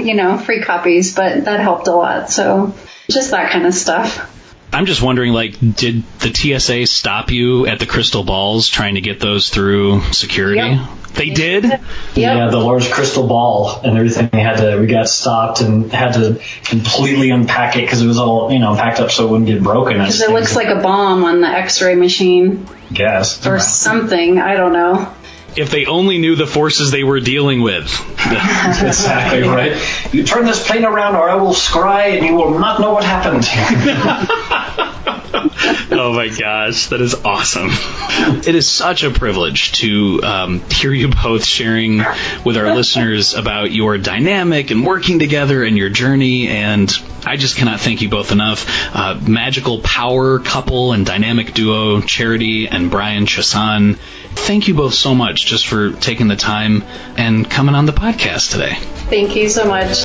Speaker 1: free copies, but that helped a lot. So just that kind of stuff.
Speaker 2: I'm just wondering, did the TSA stop you at the crystal balls trying to get those through security?
Speaker 1: Yep.
Speaker 2: They did?
Speaker 1: Yep.
Speaker 3: Yeah, the large crystal ball and everything. We got stopped and had to completely unpack it because it was all, packed up so it wouldn't get broken.
Speaker 1: Because it looks like a bomb on the X-ray machine.
Speaker 3: Guess.
Speaker 1: Or something. I don't know.
Speaker 2: If they only knew the forces they were dealing with.
Speaker 3: Exactly right. You turn this plane around or I will scry and you will not know what happened.
Speaker 2: Oh my gosh, that is awesome. It is such a privilege to hear you both sharing with our listeners about your dynamic and working together and your journey, and I just cannot thank you both enough. Magical power couple and dynamic duo, Charity and Bryan Chassan. Thank you both so much just for taking the time and coming on the podcast today.
Speaker 1: Thank you so much.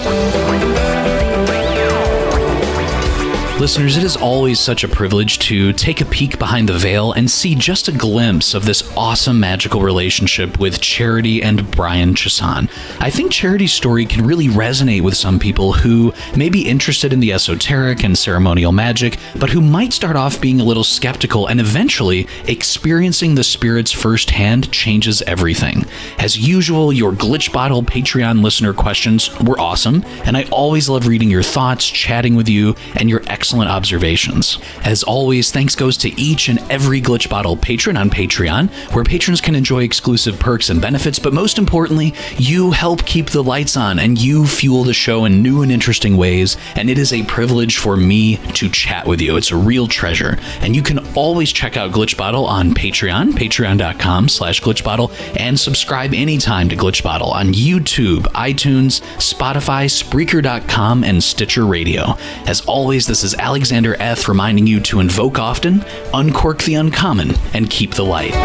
Speaker 2: Listeners, it is always such a privilege to take a peek behind the veil and see just a glimpse of this awesome magical relationship with Charity and Bryan Chassan. I think Charity's story can really resonate with some people who may be interested in the esoteric and ceremonial magic, but who might start off being a little skeptical, and eventually experiencing the spirits firsthand changes everything. As usual, your Glitch Bottle Patreon listener questions were awesome, and I always love reading your thoughts, chatting with you, and your excellent observations. As always, thanks goes to each and every Glitch Bottle patron on Patreon, where patrons can enjoy exclusive perks and benefits, but most importantly, you help keep the lights on and you fuel the show in new and interesting ways, and it is a privilege for me to chat with you. It's a real treasure, and you can always check out Glitch Bottle on Patreon, patreon.com/glitchbottle, and subscribe anytime to Glitch Bottle on YouTube, iTunes, Spotify, Spreaker.com, and Stitcher Radio. As always, this is Alexander F. reminding you to invoke often, uncork the uncommon, and keep the light.